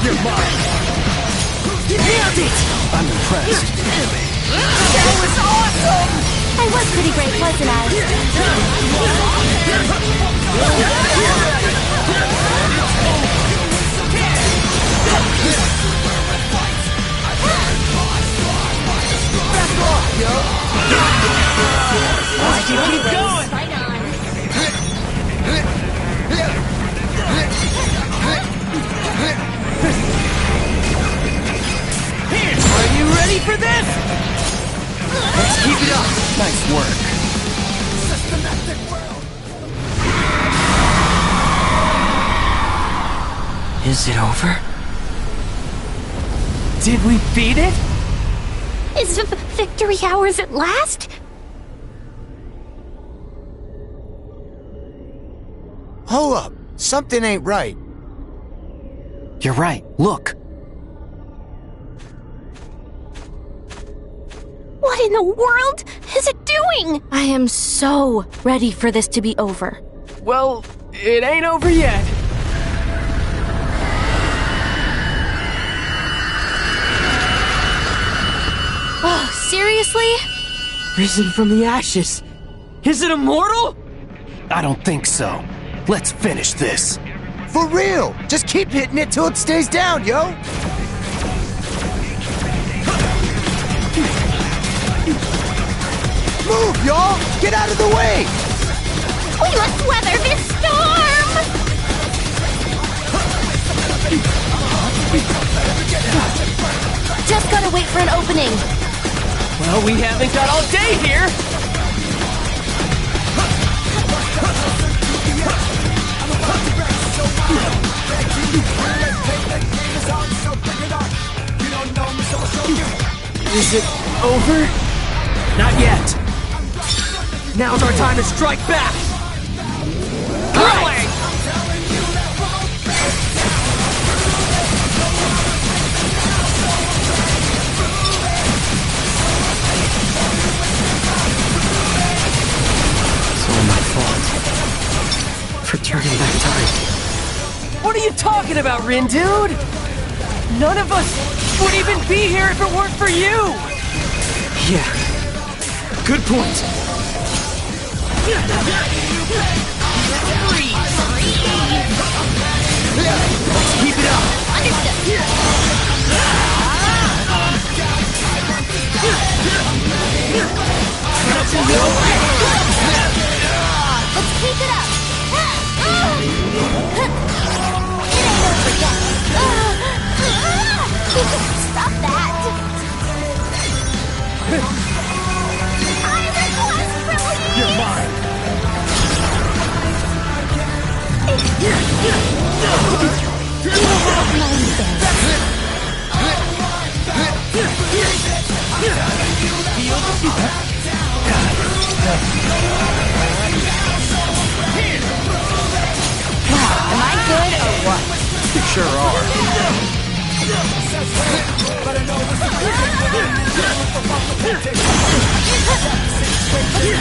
[SPEAKER 3] You're mine!
[SPEAKER 10] Nailed it!
[SPEAKER 3] I'm impressed.
[SPEAKER 10] That was awesome!
[SPEAKER 11] I was pretty great, wasn't I?
[SPEAKER 10] I can keep going! Are you ready for this? Let's keep it up!
[SPEAKER 3] Nice work.
[SPEAKER 1] Is it over?
[SPEAKER 10] Did we beat it?
[SPEAKER 15] Is victory ours at last?
[SPEAKER 7] Hold up. Something ain't right.
[SPEAKER 1] You're right. Look.
[SPEAKER 15] What in the world is it doing?
[SPEAKER 11] I am so ready for this to be over.
[SPEAKER 10] Well, it ain't over yet.
[SPEAKER 11] Oh, seriously?
[SPEAKER 1] Risen from the ashes.
[SPEAKER 10] Is it immortal?
[SPEAKER 3] I don't think so. Let's finish this.
[SPEAKER 7] For real! Just keep hitting it till it stays down, yo! Move, y'all! Get out of the way!
[SPEAKER 15] We must weather this storm!
[SPEAKER 11] Just gotta wait for an opening.
[SPEAKER 10] Well, we haven't got all day here. Is it over? Not yet. Now's our time to strike back. Right.
[SPEAKER 1] It's all my fault. For turning back time.
[SPEAKER 10] What are you talking about, Rin, dude? None of us would even be here if it weren't for you!
[SPEAKER 1] Yeah. Good point.
[SPEAKER 10] Let's keep it up!
[SPEAKER 11] Let's keep it up. It ain't over yet. Stop that. I request release.
[SPEAKER 3] You're mine.
[SPEAKER 11] Am I good or what?
[SPEAKER 3] You sure are.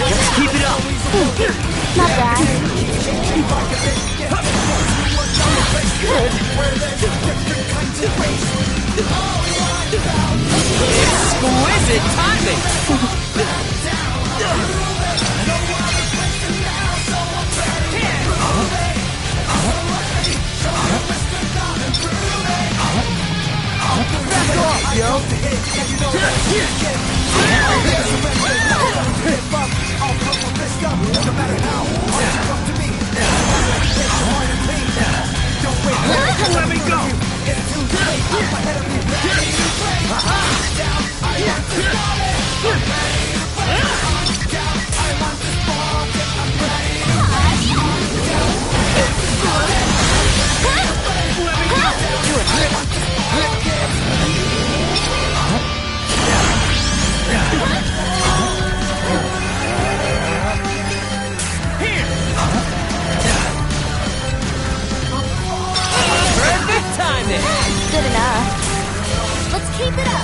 [SPEAKER 10] Let's keep it up!
[SPEAKER 11] Not bad.
[SPEAKER 10] Exquisite timing!
[SPEAKER 7] Back off, yo!
[SPEAKER 10] Let me go! Perfect timing!
[SPEAKER 11] Good enough. Let's keep it up.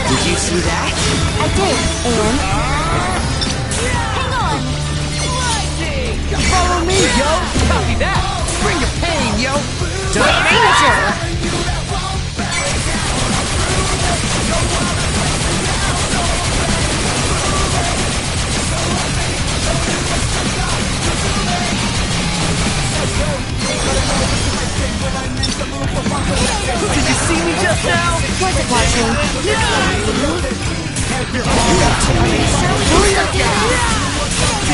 [SPEAKER 10] Did you see that?
[SPEAKER 11] I did, and...
[SPEAKER 10] Hang on! Follow me, yo! Copy that! Bring your pain, yo!
[SPEAKER 11] Ranger!
[SPEAKER 10] Did you see me just now?
[SPEAKER 11] Wasn't watching.
[SPEAKER 10] Did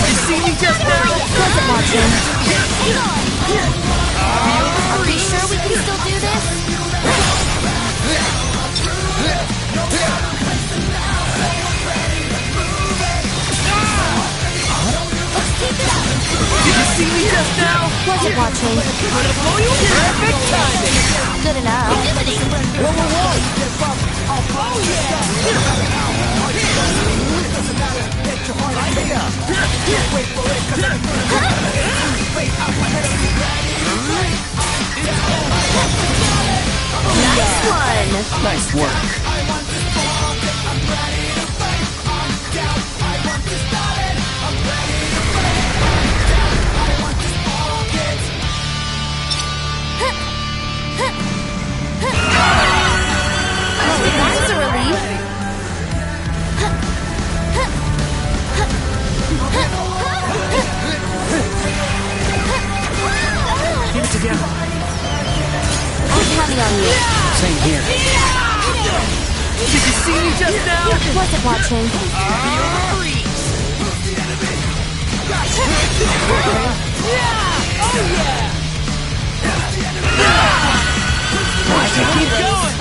[SPEAKER 10] you see me just now?
[SPEAKER 11] Wasn't watching. Are we sure we can still do this?
[SPEAKER 10] just now?
[SPEAKER 11] Wasn't watching.
[SPEAKER 10] Gonna blow you? Perfect timing.
[SPEAKER 11] Good enough.
[SPEAKER 10] Nice one.
[SPEAKER 12] Nice work.
[SPEAKER 11] That's a relief.
[SPEAKER 12] Keep it together.
[SPEAKER 11] I'm counting on you.
[SPEAKER 12] Same here.
[SPEAKER 10] Did you see me just now?
[SPEAKER 11] Wasn't watching.
[SPEAKER 10] Keep going.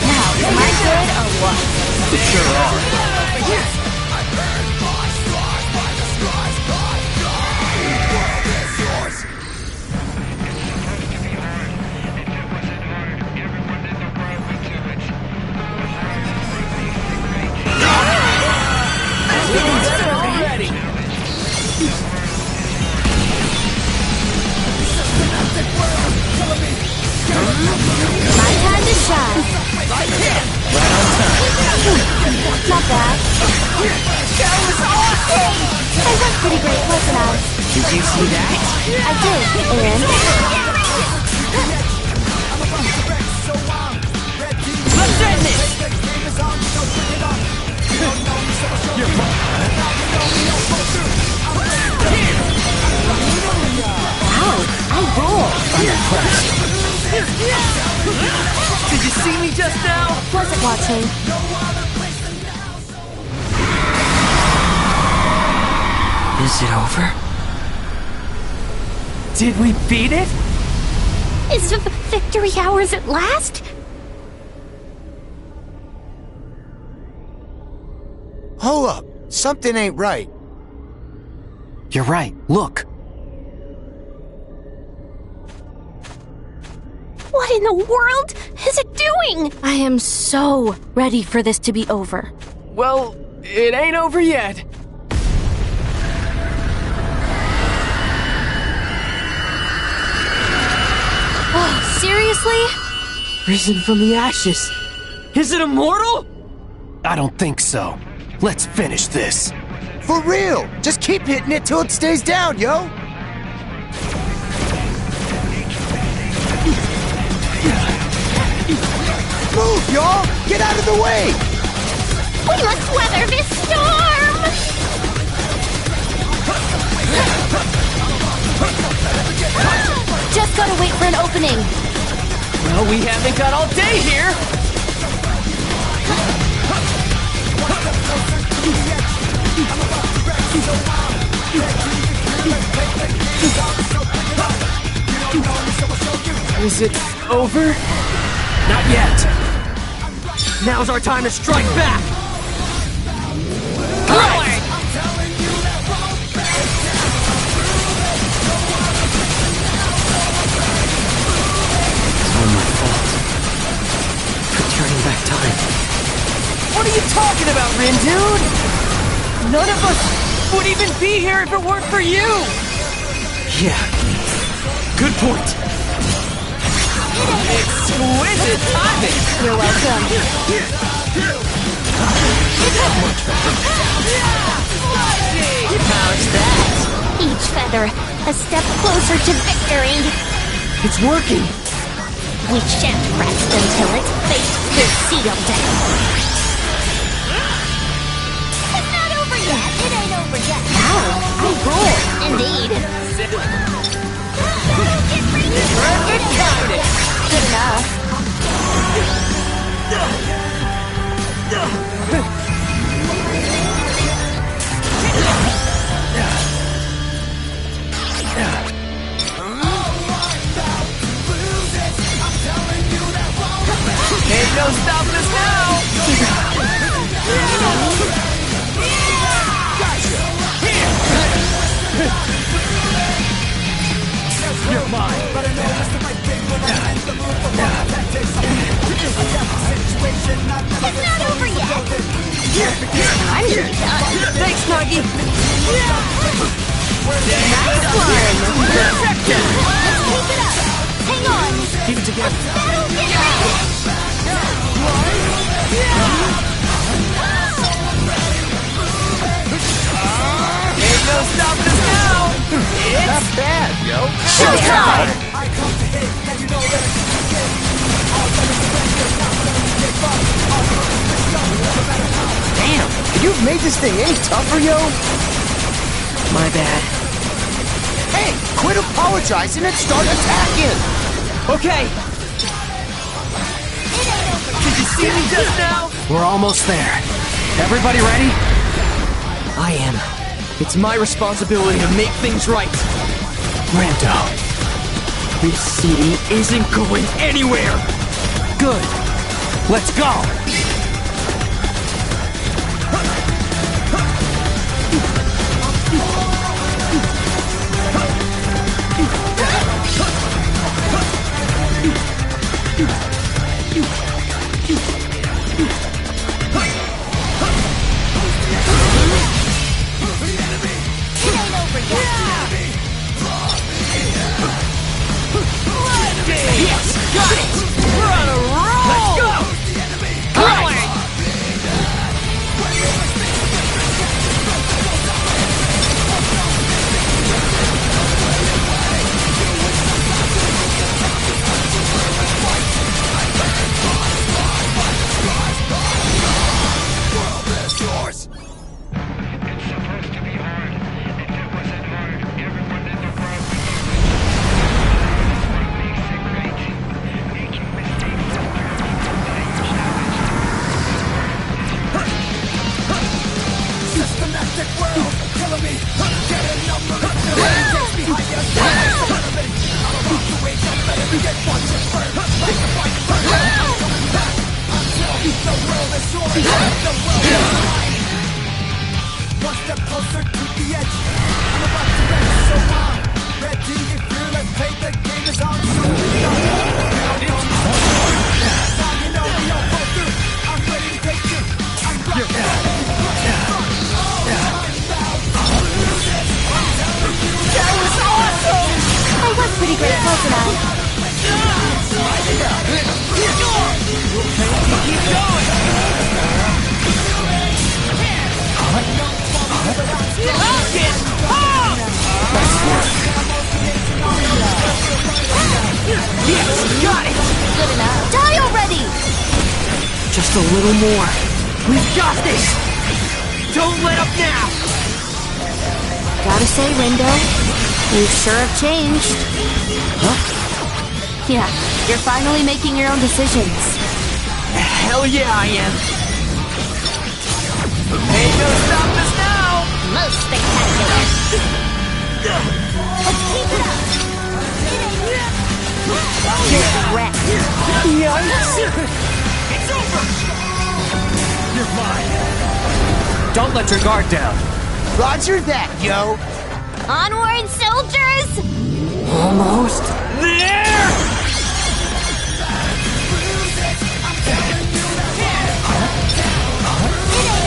[SPEAKER 11] Now, am I good or what?
[SPEAKER 12] You sure are.
[SPEAKER 10] Already.
[SPEAKER 11] My time to shine. Not bad.
[SPEAKER 10] That was awesome.
[SPEAKER 11] I was pretty great, wasn't I?
[SPEAKER 1] Did you see that?
[SPEAKER 11] I did, and...
[SPEAKER 10] Let's end this.
[SPEAKER 11] Wow, I roll.
[SPEAKER 12] I'm impressed.
[SPEAKER 10] Did you see me just now?
[SPEAKER 11] Wasn't watching.
[SPEAKER 1] Is it over?
[SPEAKER 10] Did we beat it?
[SPEAKER 2] Is victory ours at last?
[SPEAKER 7] Hold up. Something ain't right.
[SPEAKER 3] You're right. Look.
[SPEAKER 2] What in the world is it doing?
[SPEAKER 11] I am so ready for this to be over.
[SPEAKER 10] Well, it ain't over yet.
[SPEAKER 11] Oh, seriously?
[SPEAKER 10] Risen from the ashes. Is it immortal?
[SPEAKER 3] I don't think so. Let's finish this.
[SPEAKER 7] For real! Just keep hitting it till it stays down, yo! Move, y'all! Get out of the way!
[SPEAKER 2] We must weather this storm!
[SPEAKER 11] Just gotta wait for an opening.
[SPEAKER 10] Well, we haven't got all day here. Is it over?
[SPEAKER 12] Not yet.
[SPEAKER 10] Now's our time to strike back. What are you talking about, Rin, dude? None of us would even be here if it weren't for you!
[SPEAKER 12] Yeah. Good point.
[SPEAKER 10] Exquisite timing!
[SPEAKER 11] You're welcome.
[SPEAKER 10] How's that?
[SPEAKER 2] Each feather, a step closer to victory.
[SPEAKER 10] It's working!
[SPEAKER 2] We shan't rest until its fate is sealed. It's not over yet. It ain't over yet.
[SPEAKER 11] Wow, I roll.
[SPEAKER 2] Indeed.
[SPEAKER 10] Perfect timing!
[SPEAKER 11] Good enough.
[SPEAKER 10] Hey, Ain't no stopping us now! You're mine.
[SPEAKER 15] It's not over yet. I'm nearly done.
[SPEAKER 10] Thanks, Nagi.
[SPEAKER 15] Nice one. Perfection. Let's keep it up. Hang on.
[SPEAKER 3] Keep it together.
[SPEAKER 15] That'll get ready.
[SPEAKER 10] Ain't no stopping us now. It's
[SPEAKER 3] Not bad, yo.
[SPEAKER 10] showtime.
[SPEAKER 3] Damn, you've made this thing any tougher, yo?
[SPEAKER 10] My bad.
[SPEAKER 3] Hey, quit apologizing and start attacking!
[SPEAKER 10] Okay. Did you see me just now?
[SPEAKER 12] We're almost there. Everybody ready?
[SPEAKER 10] I am. It's my responsibility to make things right.
[SPEAKER 12] Rando.
[SPEAKER 10] This city isn't going anywhere.
[SPEAKER 12] Good. Let's go!
[SPEAKER 10] Yes, got it. We're on a roll. Let's go. Right.
[SPEAKER 4] One step closer to the edge. I'm about to wreck, so I'm ready. If you're let's play, the game is on. So we are. Now you know we all go through. I'm ready to take you. I'm ready.
[SPEAKER 15] That was awesome! I was pretty great, wasn't I?
[SPEAKER 10] Keep going. Rocket! Oh! Yes, got it!
[SPEAKER 15] Good enough. Die already!
[SPEAKER 10] Just a little more. We've got this! Don't let up now!
[SPEAKER 11] Gotta say, Rindo, you sure have changed.
[SPEAKER 10] Huh?
[SPEAKER 11] Yeah, you're finally making your own decisions.
[SPEAKER 10] Hell yeah, I am! Ain't no stopping us now!
[SPEAKER 15] Most spectacular. Let's keep it up.
[SPEAKER 10] Get
[SPEAKER 15] wrecked.
[SPEAKER 10] Yikes! It's over! You're mine!
[SPEAKER 12] Don't let your guard down.
[SPEAKER 3] Roger that, yo!
[SPEAKER 15] Onward, soldiers!
[SPEAKER 10] Almost there!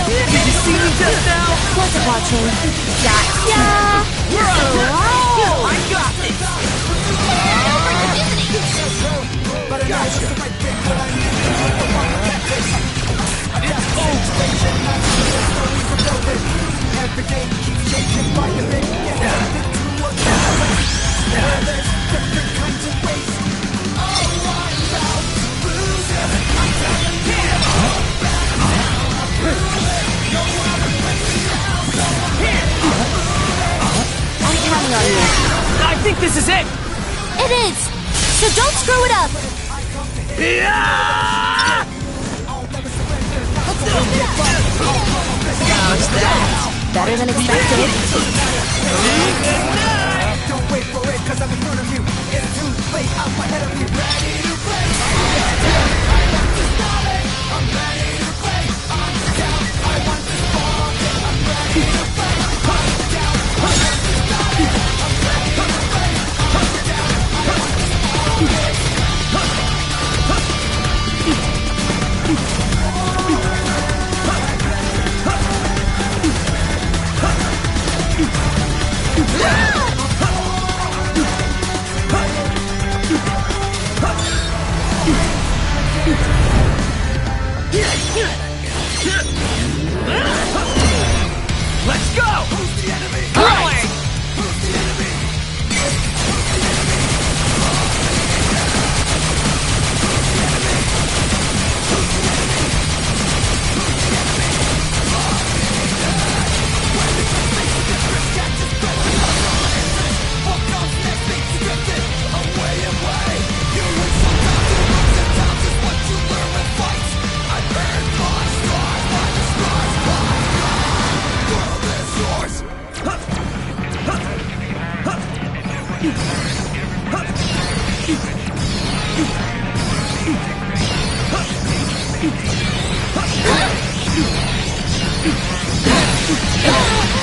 [SPEAKER 10] Did you see me just now?
[SPEAKER 11] Wasn't watching.
[SPEAKER 15] Gotcha!
[SPEAKER 10] We're on a roll! I got this!
[SPEAKER 11] I'm counting on you.
[SPEAKER 10] I think this is it!
[SPEAKER 11] It is! So don't screw it up!
[SPEAKER 10] Yeah!
[SPEAKER 11] How's that? Better than expected.
[SPEAKER 4] Don't wait for it, cause I'm in front of you. It's too late, I'm ahead of you. Ready to play.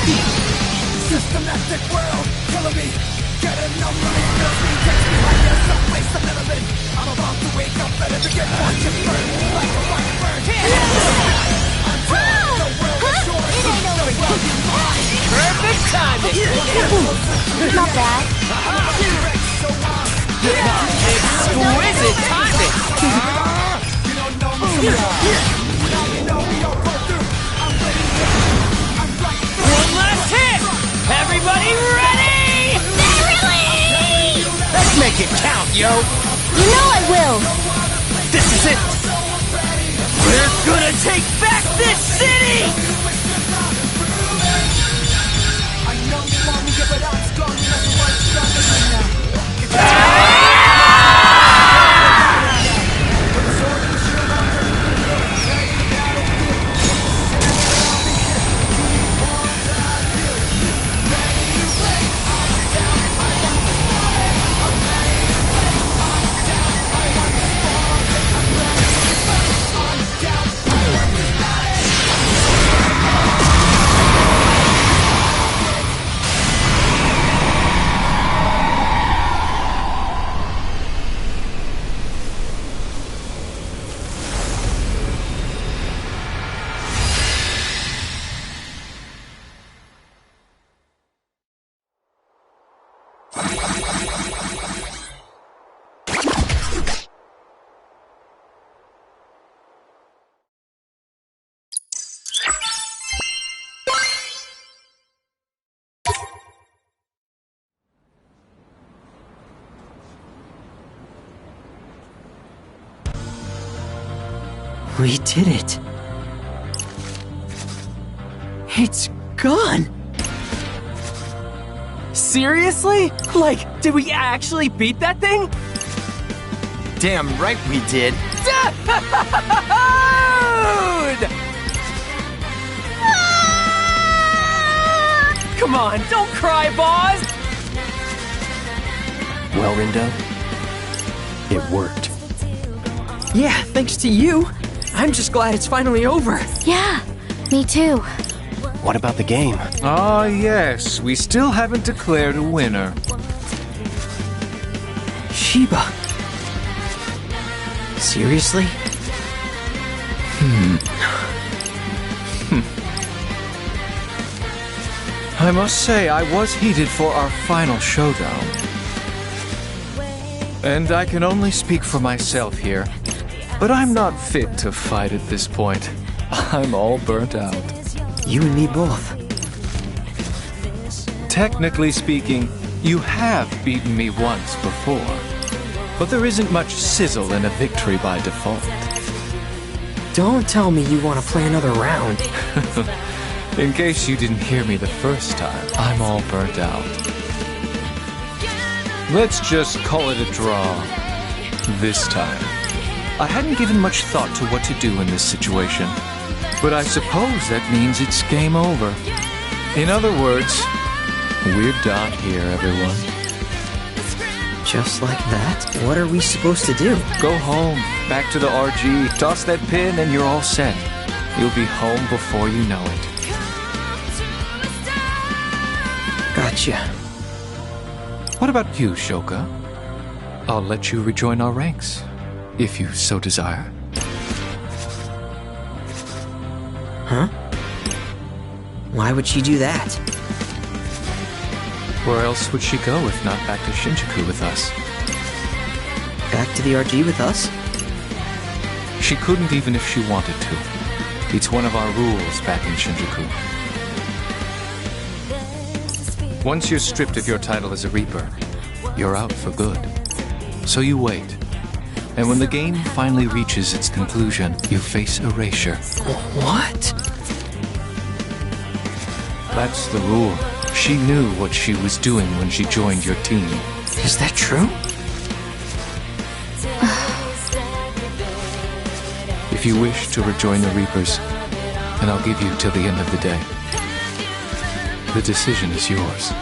[SPEAKER 4] Systematic world, killing me. Get enough of me, feels me, takes me higher, someplace I've never been. I'm about to wake up, better to get one to burn like a fire burn. Until the world is yours, the world is mine.
[SPEAKER 10] Perfect timing!
[SPEAKER 11] Not bad.
[SPEAKER 10] Exquisite timing! One last hit! Everybody ready?
[SPEAKER 15] Really?
[SPEAKER 8] Let's make it count, yo!
[SPEAKER 11] You know I will!
[SPEAKER 8] This is it!
[SPEAKER 10] We're gonna take back this city!
[SPEAKER 1] We did it. It's gone.
[SPEAKER 10] Seriously? Like, did we actually beat that thing?
[SPEAKER 7] Damn right we did.
[SPEAKER 10] Dude! Come on, don't cry, boss!
[SPEAKER 3] Well, Rindo, it worked.
[SPEAKER 12] Yeah, thanks to you. I'm just glad it's finally over.
[SPEAKER 11] Yeah, me too.
[SPEAKER 3] What about the game?
[SPEAKER 13] Ah, yes. We still haven't declared a winner.
[SPEAKER 1] Sheba. Seriously?
[SPEAKER 13] I must say, I was heated for our final showdown. And I can only speak for myself here, but I'm not fit to fight at this point. I'm all burnt out.
[SPEAKER 1] You and me both.
[SPEAKER 13] Technically speaking, you have beaten me once before, but there isn't much sizzle in a victory by default.
[SPEAKER 1] Don't tell me you want to play another round.
[SPEAKER 13] In case you didn't hear me the first time, I'm all burnt out. Let's just call it a draw. This time. I hadn't given much thought to what to do in this situation, but I suppose that means it's game over. In other words, we're done here, everyone.
[SPEAKER 1] Just like that? What are we supposed to do?
[SPEAKER 13] Go home, back to the RG, toss that pin, and you're all set. You'll be home before you know it.
[SPEAKER 1] Gotcha.
[SPEAKER 13] What about you, Shoka? I'll let you rejoin our ranks, if you so desire.
[SPEAKER 1] Huh? Why would she do that?
[SPEAKER 13] Where else would she go if not back to Shinjuku with us?
[SPEAKER 1] Back to the RG with us?
[SPEAKER 13] She couldn't even if she wanted to. It's one of our rules back in Shinjuku. Once you're stripped of your title as a Reaper, you're out for good. So you wait. And when the game finally reaches its conclusion, you face erasure.
[SPEAKER 1] What?
[SPEAKER 13] That's the rule. She knew what she was doing when she joined your team.
[SPEAKER 1] Is that true?
[SPEAKER 13] If you wish to rejoin the Reapers, then I'll give you till the end of the day. The decision is yours.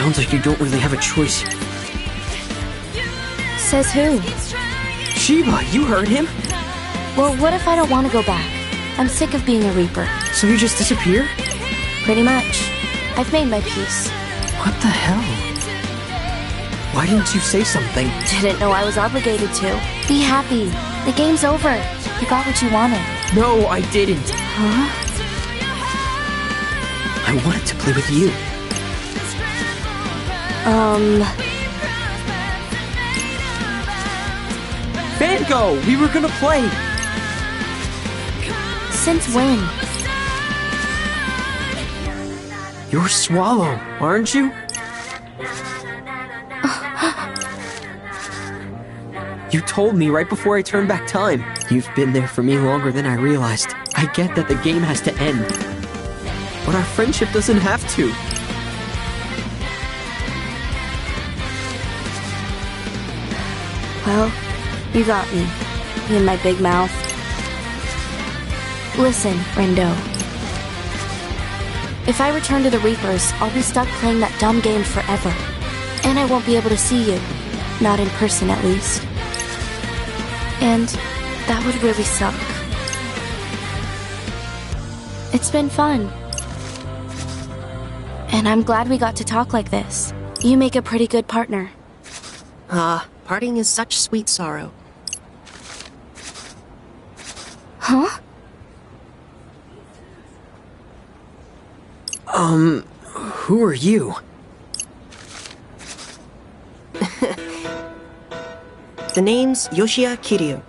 [SPEAKER 1] Sounds like you don't really have a choice.
[SPEAKER 11] Says who?
[SPEAKER 1] Shiva, you heard him?
[SPEAKER 11] Well, what if I don't want to go back? I'm sick of being a Reaper.
[SPEAKER 1] So you just disappear?
[SPEAKER 11] Pretty much. I've made my peace.
[SPEAKER 1] What the hell? Why didn't you say something?
[SPEAKER 11] Didn't know I was obligated to. Be happy. The game's over. You got what you wanted.
[SPEAKER 1] No, I didn't.
[SPEAKER 11] Huh?
[SPEAKER 1] I wanted to play with you. Vango, we were gonna play.
[SPEAKER 11] Since when?
[SPEAKER 1] You're Swallow, aren't you? You told me right before I turned back time. You've been there for me longer than I realized. I get that the game has to end. But our friendship doesn't have to.
[SPEAKER 11] Well, you got me. In my big mouth. Listen, Rindo. If I return to the Reapers, I'll be stuck playing that dumb game forever. And I won't be able to see you. Not in person, at least. And that would really suck. It's been fun. And I'm glad we got to talk like this. You make a pretty good partner.
[SPEAKER 17] Parting is such sweet sorrow.
[SPEAKER 11] Huh?
[SPEAKER 1] Who are you?
[SPEAKER 17] The name's Yoshia Kiryu.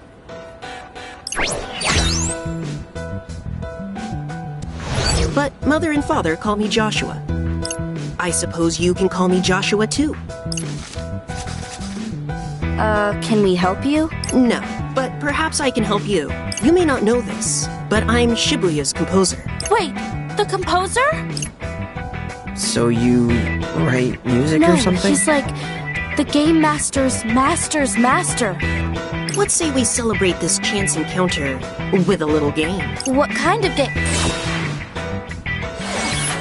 [SPEAKER 17] But mother and father call me Joshua. I suppose you can call me Joshua too.
[SPEAKER 11] Can we help you?
[SPEAKER 17] No, but perhaps I can help you. You may not know this, but I'm Shibuya's composer.
[SPEAKER 11] Wait, the composer?
[SPEAKER 1] So you write music
[SPEAKER 11] No,
[SPEAKER 1] or something?
[SPEAKER 11] he's like the Game Master's master's master.
[SPEAKER 17] Let's say we celebrate this chance encounter with a little game.
[SPEAKER 11] What kind of game?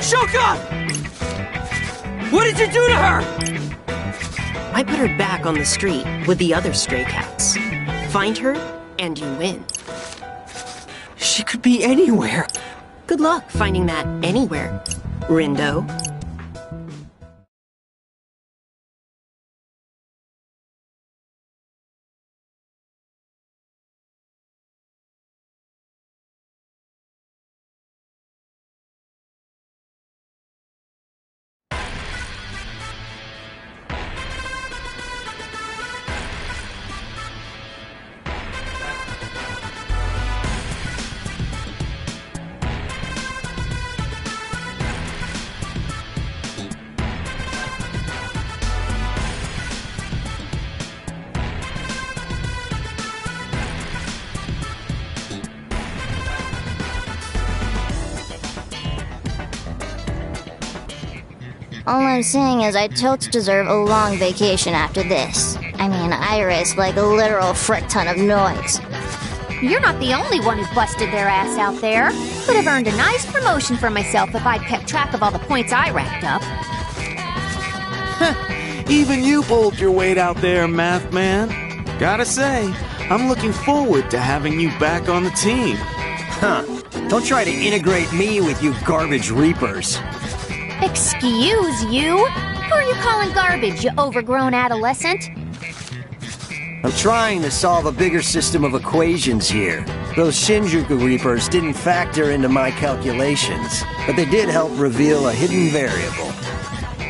[SPEAKER 10] Shoka! What did you do to her?
[SPEAKER 17] I put her back on the street with the other stray cats. Find her, and you win.
[SPEAKER 1] She could be anywhere.
[SPEAKER 17] Good luck finding that anywhere, Rindo.
[SPEAKER 16] All I'm saying is I totes deserve a long vacation after this. I mean, Iris like a literal frick ton of noise.
[SPEAKER 18] You're not the only one who busted their ass out there. Would have earned a nice promotion for myself if I'd kept track of all the points I racked up.
[SPEAKER 5] Even you pulled your weight out there, Math Man. Gotta say, I'm looking forward to having you back on the team.
[SPEAKER 6] Huh. Don't try to integrate me with you garbage reapers.
[SPEAKER 18] Excuse you? Who are you calling garbage, you overgrown adolescent?
[SPEAKER 6] I'm trying to solve a bigger system of equations here. Those Shinjuku Reapers didn't factor into my calculations, but they did help reveal a hidden variable.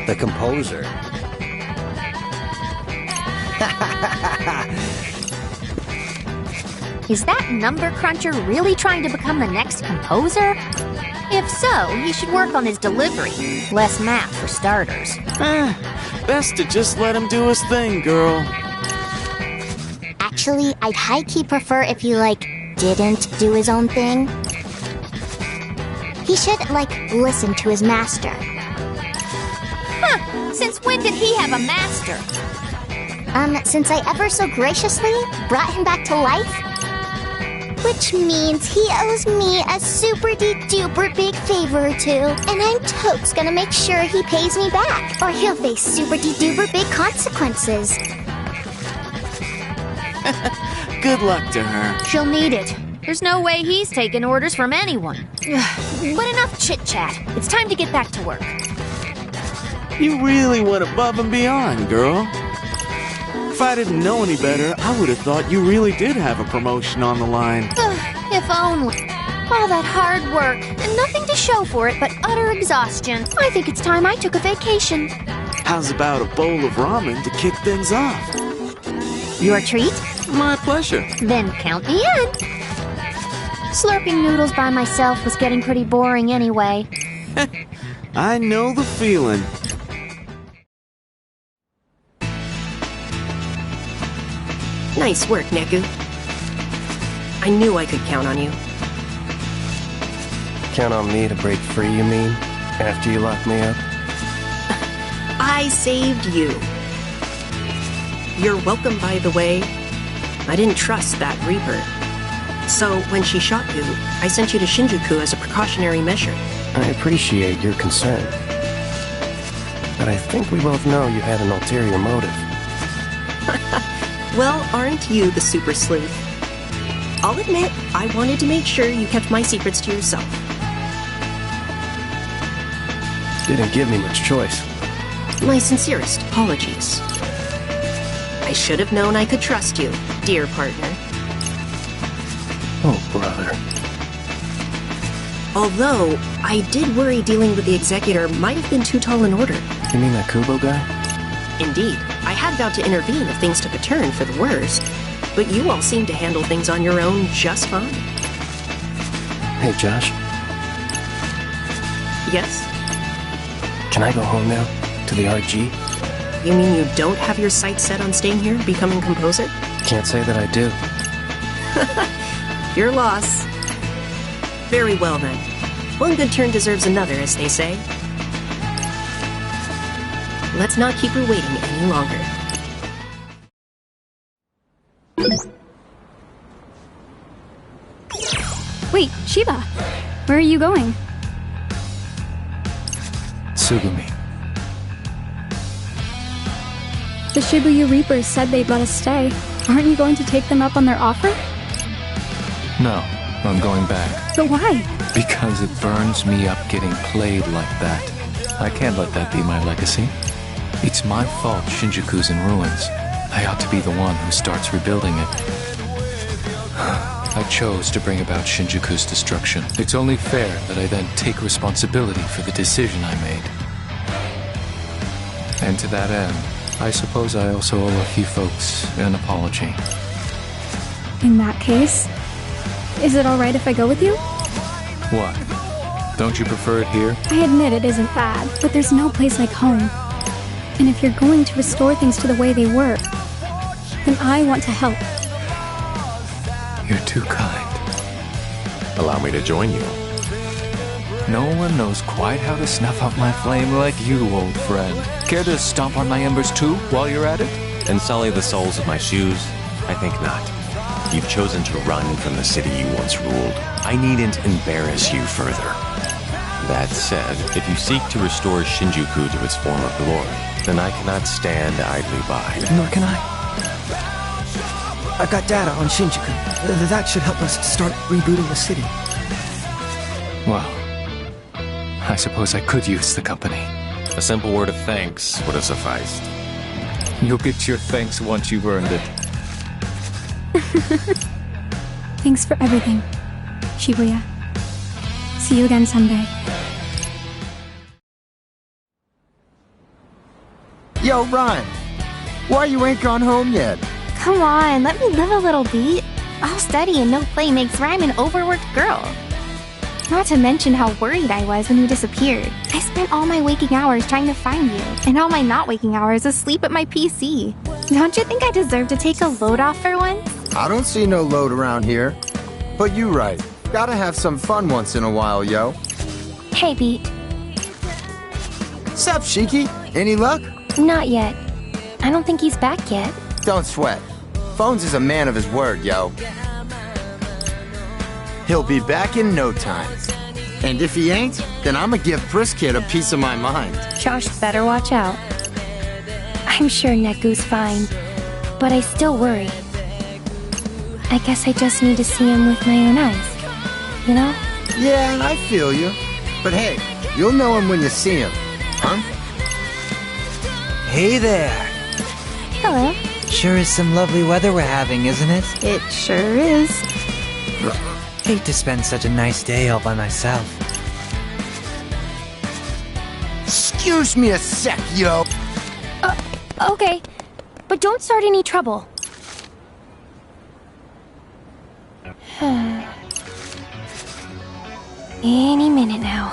[SPEAKER 6] The composer.
[SPEAKER 18] Is that number cruncher really trying to become the next composer? If so, he should work on his delivery. Less math for starters.
[SPEAKER 5] Best to just let him do his thing, girl.
[SPEAKER 16] Actually, I'd high-key prefer if he, didn't do his own thing. He should, listen to his master.
[SPEAKER 18] Huh! Since when did he have a master?
[SPEAKER 16] Since I ever so graciously brought him back to life. Which means he owes me a super-de-duper big favor or two, and I'm totes gonna make sure he pays me back, or he'll face super-de-duper big consequences.
[SPEAKER 5] Good luck to her.
[SPEAKER 18] She'll need it. There's no way he's taking orders from anyone. But enough chit-chat. It's time to get back to work.
[SPEAKER 5] You really went above and beyond, girl. If I didn't know any better, I would have thought you really did have a promotion on the line.
[SPEAKER 18] If only. All that hard work, and nothing to show for it but utter exhaustion. I think it's time I took a vacation.
[SPEAKER 5] How's about a bowl of ramen to kick things off?
[SPEAKER 18] Your treat?
[SPEAKER 5] My pleasure.
[SPEAKER 18] Then count me in. Slurping noodles by myself was getting pretty boring anyway.
[SPEAKER 5] I know the feeling.
[SPEAKER 17] Nice work, Neku. I knew I could count on you.
[SPEAKER 3] Count on me to break free, you mean? After you locked me up?
[SPEAKER 17] I saved you. You're welcome, by the way. I didn't trust that Reaper. So when she shot you, I sent you to Shinjuku as a precautionary measure.
[SPEAKER 3] I appreciate your concern. But I think we both know you had an ulterior motive.
[SPEAKER 17] Well, aren't you the super sleuth? I'll admit, I wanted to make sure you kept my secrets to yourself.
[SPEAKER 3] Didn't give me much choice.
[SPEAKER 17] My sincerest apologies. I should have known I could trust you, dear partner.
[SPEAKER 3] Oh, brother.
[SPEAKER 17] Although, I did worry dealing with the Executor might have been too tall an order.
[SPEAKER 3] You mean that Kubo guy?
[SPEAKER 17] Indeed, I had vowed to intervene if things took a turn for the worst, but you all seem to handle things on your own just fine.
[SPEAKER 3] Hey, Josh.
[SPEAKER 17] Yes?
[SPEAKER 3] Can I go home now? To the RG?
[SPEAKER 17] You mean you don't have your sights set on staying here, becoming composer?
[SPEAKER 3] Can't say that I do.
[SPEAKER 17] Your loss. Very well then. One good turn deserves another, as they say. Let's not keep her waiting any longer.
[SPEAKER 14] Wait, Shiba. Where are you going?
[SPEAKER 13] Tsugumi.
[SPEAKER 14] The Shibuya Reapers said they'd let us stay. Aren't you going to take them up on their offer?
[SPEAKER 13] No, I'm going back.
[SPEAKER 14] But why?
[SPEAKER 13] Because it burns me up getting played like that. I can't let that be my legacy. It's my fault Shinjuku's in ruins. I ought to be the one who starts rebuilding it. I chose to bring about Shinjuku's destruction. It's only fair that I then take responsibility for the decision I made. And to that end, I suppose I also owe a few folks an apology.
[SPEAKER 14] In that case, is it alright if I go with you?
[SPEAKER 13] What? Don't you prefer it here?
[SPEAKER 14] I admit it isn't bad, but there's no place like home. And if you're going to restore things to the way they were, then I want to help.
[SPEAKER 13] You're too kind.
[SPEAKER 9] Allow me to join you.
[SPEAKER 13] No one knows quite how to snuff out my flame like you, old friend. Care to stomp on my embers too, while you're at it?
[SPEAKER 9] And sully the soles of my shoes? I think not. You've chosen to run from the city you once ruled. I needn't embarrass you further. That said, if you seek to restore Shinjuku to its former glory, then I cannot stand idly by.
[SPEAKER 12] Nor can I. I've got data on Shinjuku. That should help us start rebooting the city.
[SPEAKER 13] Well, I suppose I could use the company.
[SPEAKER 9] A simple word of thanks would have sufficed.
[SPEAKER 13] You'll get your thanks once you've earned it.
[SPEAKER 14] Thanks for everything, Shibuya. See you again someday.
[SPEAKER 7] Yo, Ryan. Why you ain't gone home yet?
[SPEAKER 2] Come on, let me live a little beat. All study and no play makes Rhyme an overworked girl. Not to mention how worried I was when you disappeared. I spent all my waking hours trying to find you, and all my not waking hours asleep at my PC. Don't you think I deserve to take a load off for once?
[SPEAKER 7] I don't see no load around here. But you right. Gotta have some fun once in a while, yo.
[SPEAKER 2] Hey, Beat.
[SPEAKER 7] Sup, Shiki? Any luck?
[SPEAKER 2] Not yet. I don't think he's back yet.
[SPEAKER 7] Don't sweat. Phones is a man of his word, yo. He'll be back in no time. And if he ain't, then I'ma give Priskid a piece of my mind.
[SPEAKER 2] Josh better watch out. I'm sure Neku's fine, but I still worry. I guess I just need to see him with my own eyes, you know?
[SPEAKER 7] Yeah, I feel you. But hey, you'll know him when you see him, huh?
[SPEAKER 19] Hey there.
[SPEAKER 2] Hello.
[SPEAKER 19] Sure is some lovely weather we're having, isn't it?
[SPEAKER 2] It sure is.
[SPEAKER 19] Hate to spend such a nice day all by myself.
[SPEAKER 7] Excuse me a sec, yo.
[SPEAKER 2] Okay, but don't start any trouble. Any minute now,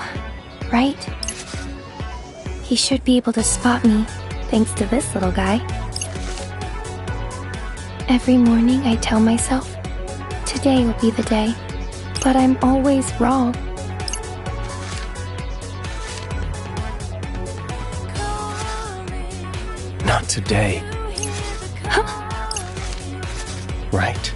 [SPEAKER 2] right? He should be able to spot me, thanks to this little guy. Every morning I tell myself, today will be the day, but I'm always wrong.
[SPEAKER 3] Not today. Right.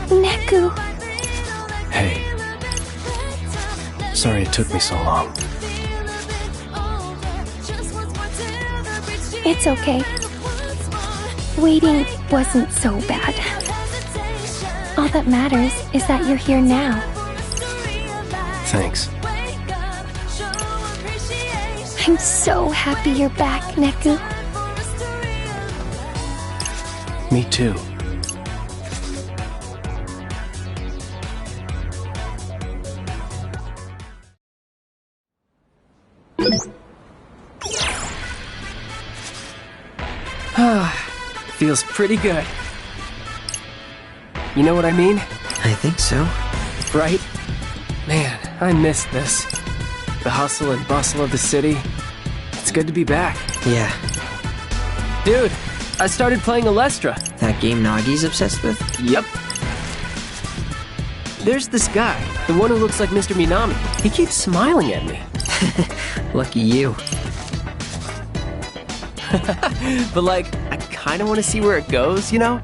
[SPEAKER 2] Neku!
[SPEAKER 3] Hey. Sorry it took me so long.
[SPEAKER 2] It's okay. Waiting wasn't so bad. All that matters is that you're here now.
[SPEAKER 3] Thanks.
[SPEAKER 2] I'm so happy you're back, Neku.
[SPEAKER 3] Me too.
[SPEAKER 12] Feels pretty good. You know what I mean?
[SPEAKER 1] I think so.
[SPEAKER 12] Right? Man, I missed this. The hustle and bustle of the city. It's good to be back.
[SPEAKER 1] Yeah.
[SPEAKER 12] Dude, I started playing Alestra.
[SPEAKER 1] That game Nagi's obsessed with?
[SPEAKER 12] Yep. There's this guy, the one who looks like Mr. Minami. He keeps smiling at me.
[SPEAKER 1] Lucky you.
[SPEAKER 12] But like, I kinda wanna see where it goes, you know?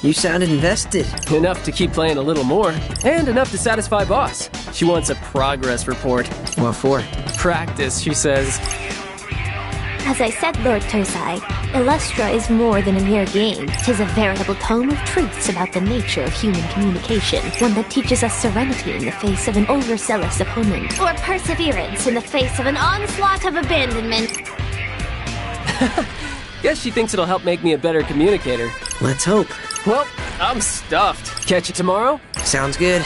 [SPEAKER 1] You sounded invested.
[SPEAKER 12] Enough to keep playing a little more, and enough to satisfy boss. She wants a progress report.
[SPEAKER 1] What for?
[SPEAKER 12] Practice, she says.
[SPEAKER 15] As I said, Lord Tersai, Illustra is more than a mere game. 'Tis a veritable tome of truths about the nature of human communication, one that teaches us serenity in the face of an overzealous opponent, or perseverance in the face of an onslaught of abandonment.
[SPEAKER 12] Guess she thinks it'll help make me a better communicator.
[SPEAKER 1] Let's hope.
[SPEAKER 12] Well, I'm stuffed. Catch you tomorrow?
[SPEAKER 1] Sounds good.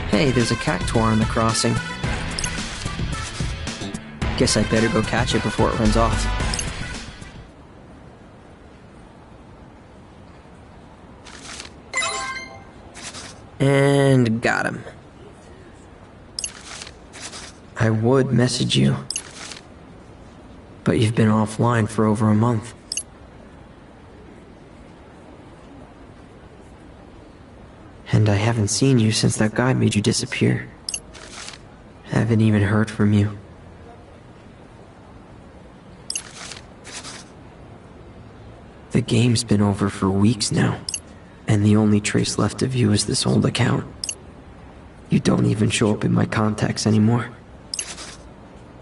[SPEAKER 1] Hey, there's a cactuar on the crossing. Guess I'd better go catch it before it runs off. And got him. I would message you, but you've been offline for over a month. And I haven't seen you since that guy made you disappear. Haven't even heard from you. The game's been over for weeks now, and the only trace left of you is this old account. You don't even show up in my contacts anymore.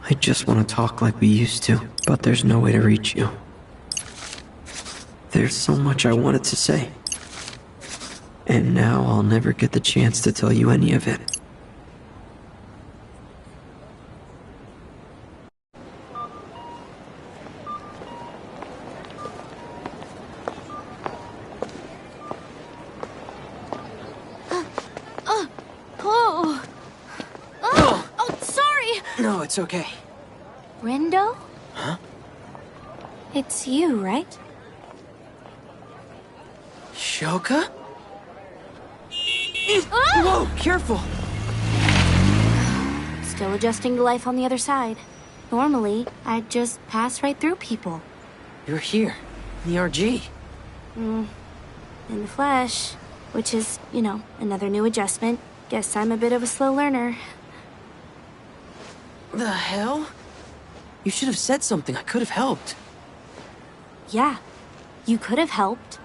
[SPEAKER 1] I just want to talk like we used to, but there's no way to reach you. There's so much I wanted to say. And now I'll never get the chance to tell you any of it. No, it's okay.
[SPEAKER 2] Rindo?
[SPEAKER 1] Huh?
[SPEAKER 2] It's you, right?
[SPEAKER 12] Shoka? Whoa, careful!
[SPEAKER 11] Still adjusting to life on the other side. Normally, I'd just pass right through people.
[SPEAKER 1] You're here, in the RG.
[SPEAKER 11] In the flesh, which is, you know, another new adjustment. Guess I'm a bit of a slow learner.
[SPEAKER 10] The hell? You should have said something. I could have helped.
[SPEAKER 11] Yeah, you could have helped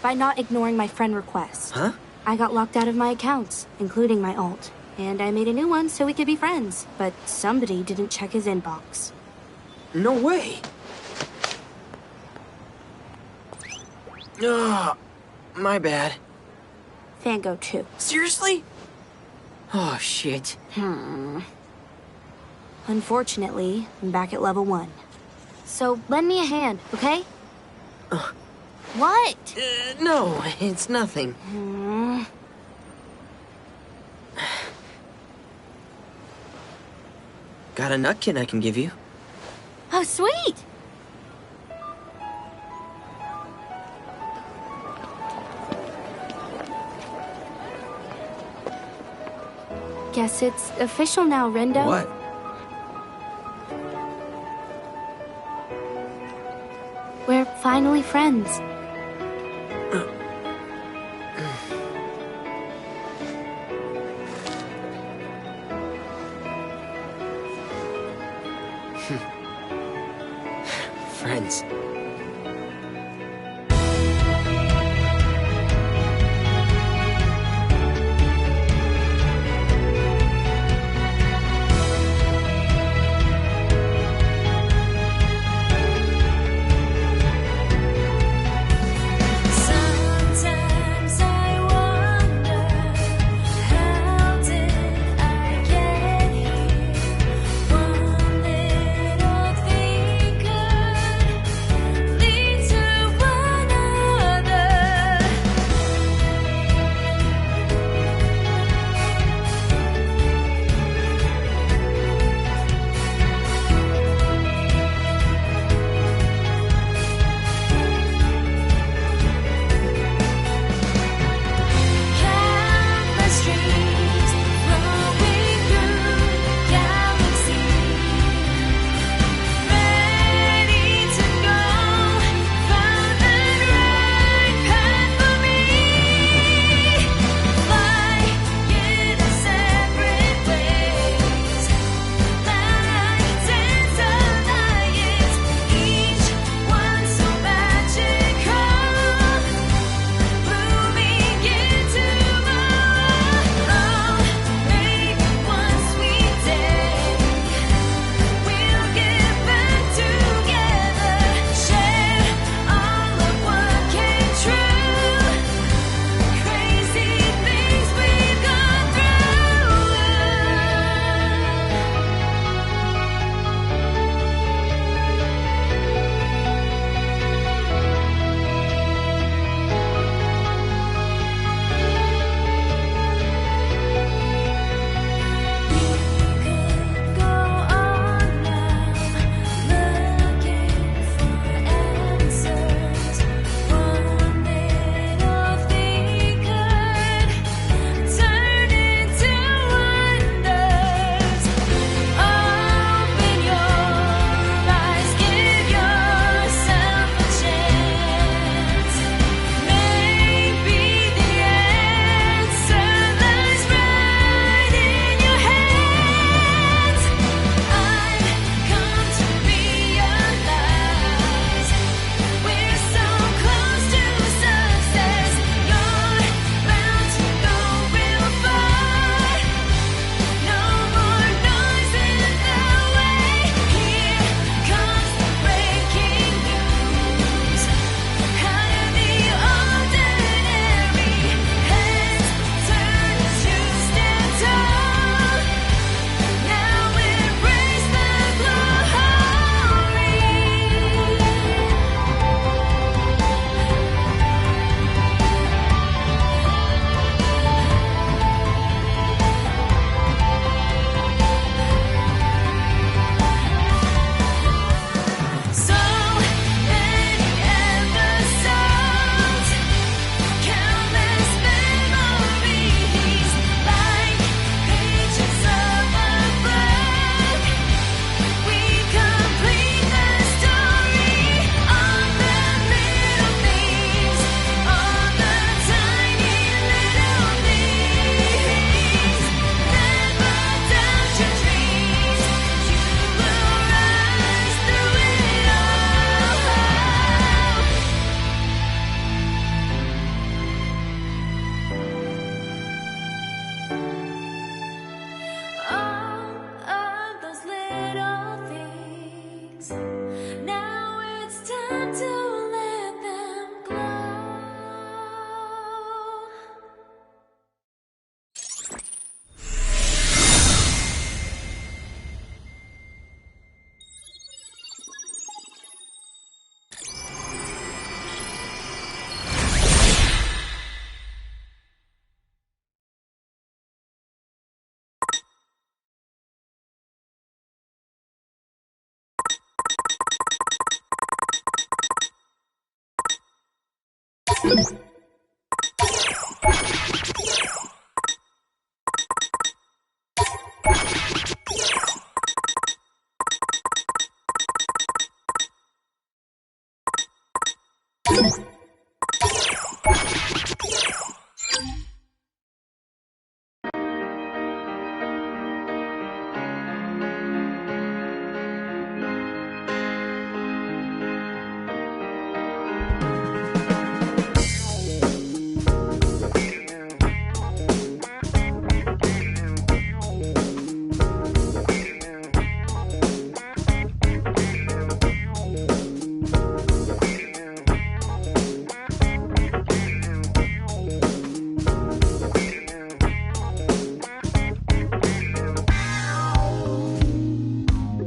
[SPEAKER 11] by not ignoring my friend requests.
[SPEAKER 10] Huh?
[SPEAKER 11] I got locked out of my accounts, including my alt, and I made a new one so we could be friends, but somebody didn't check his inbox.
[SPEAKER 10] No way. Ugh, my bad.
[SPEAKER 11] Fango too.
[SPEAKER 10] Seriously? Oh, shit.
[SPEAKER 11] Unfortunately, I'm back at level 1. So lend me a hand, okay? What?
[SPEAKER 10] No, it's nothing. Got a nutkin I can give you.
[SPEAKER 11] Oh, sweet! Guess it's official now, Rendo.
[SPEAKER 10] What?
[SPEAKER 11] We're finally friends.
[SPEAKER 10] Friends.
[SPEAKER 4] Sometimes I wonder, how did I get here? One little thing could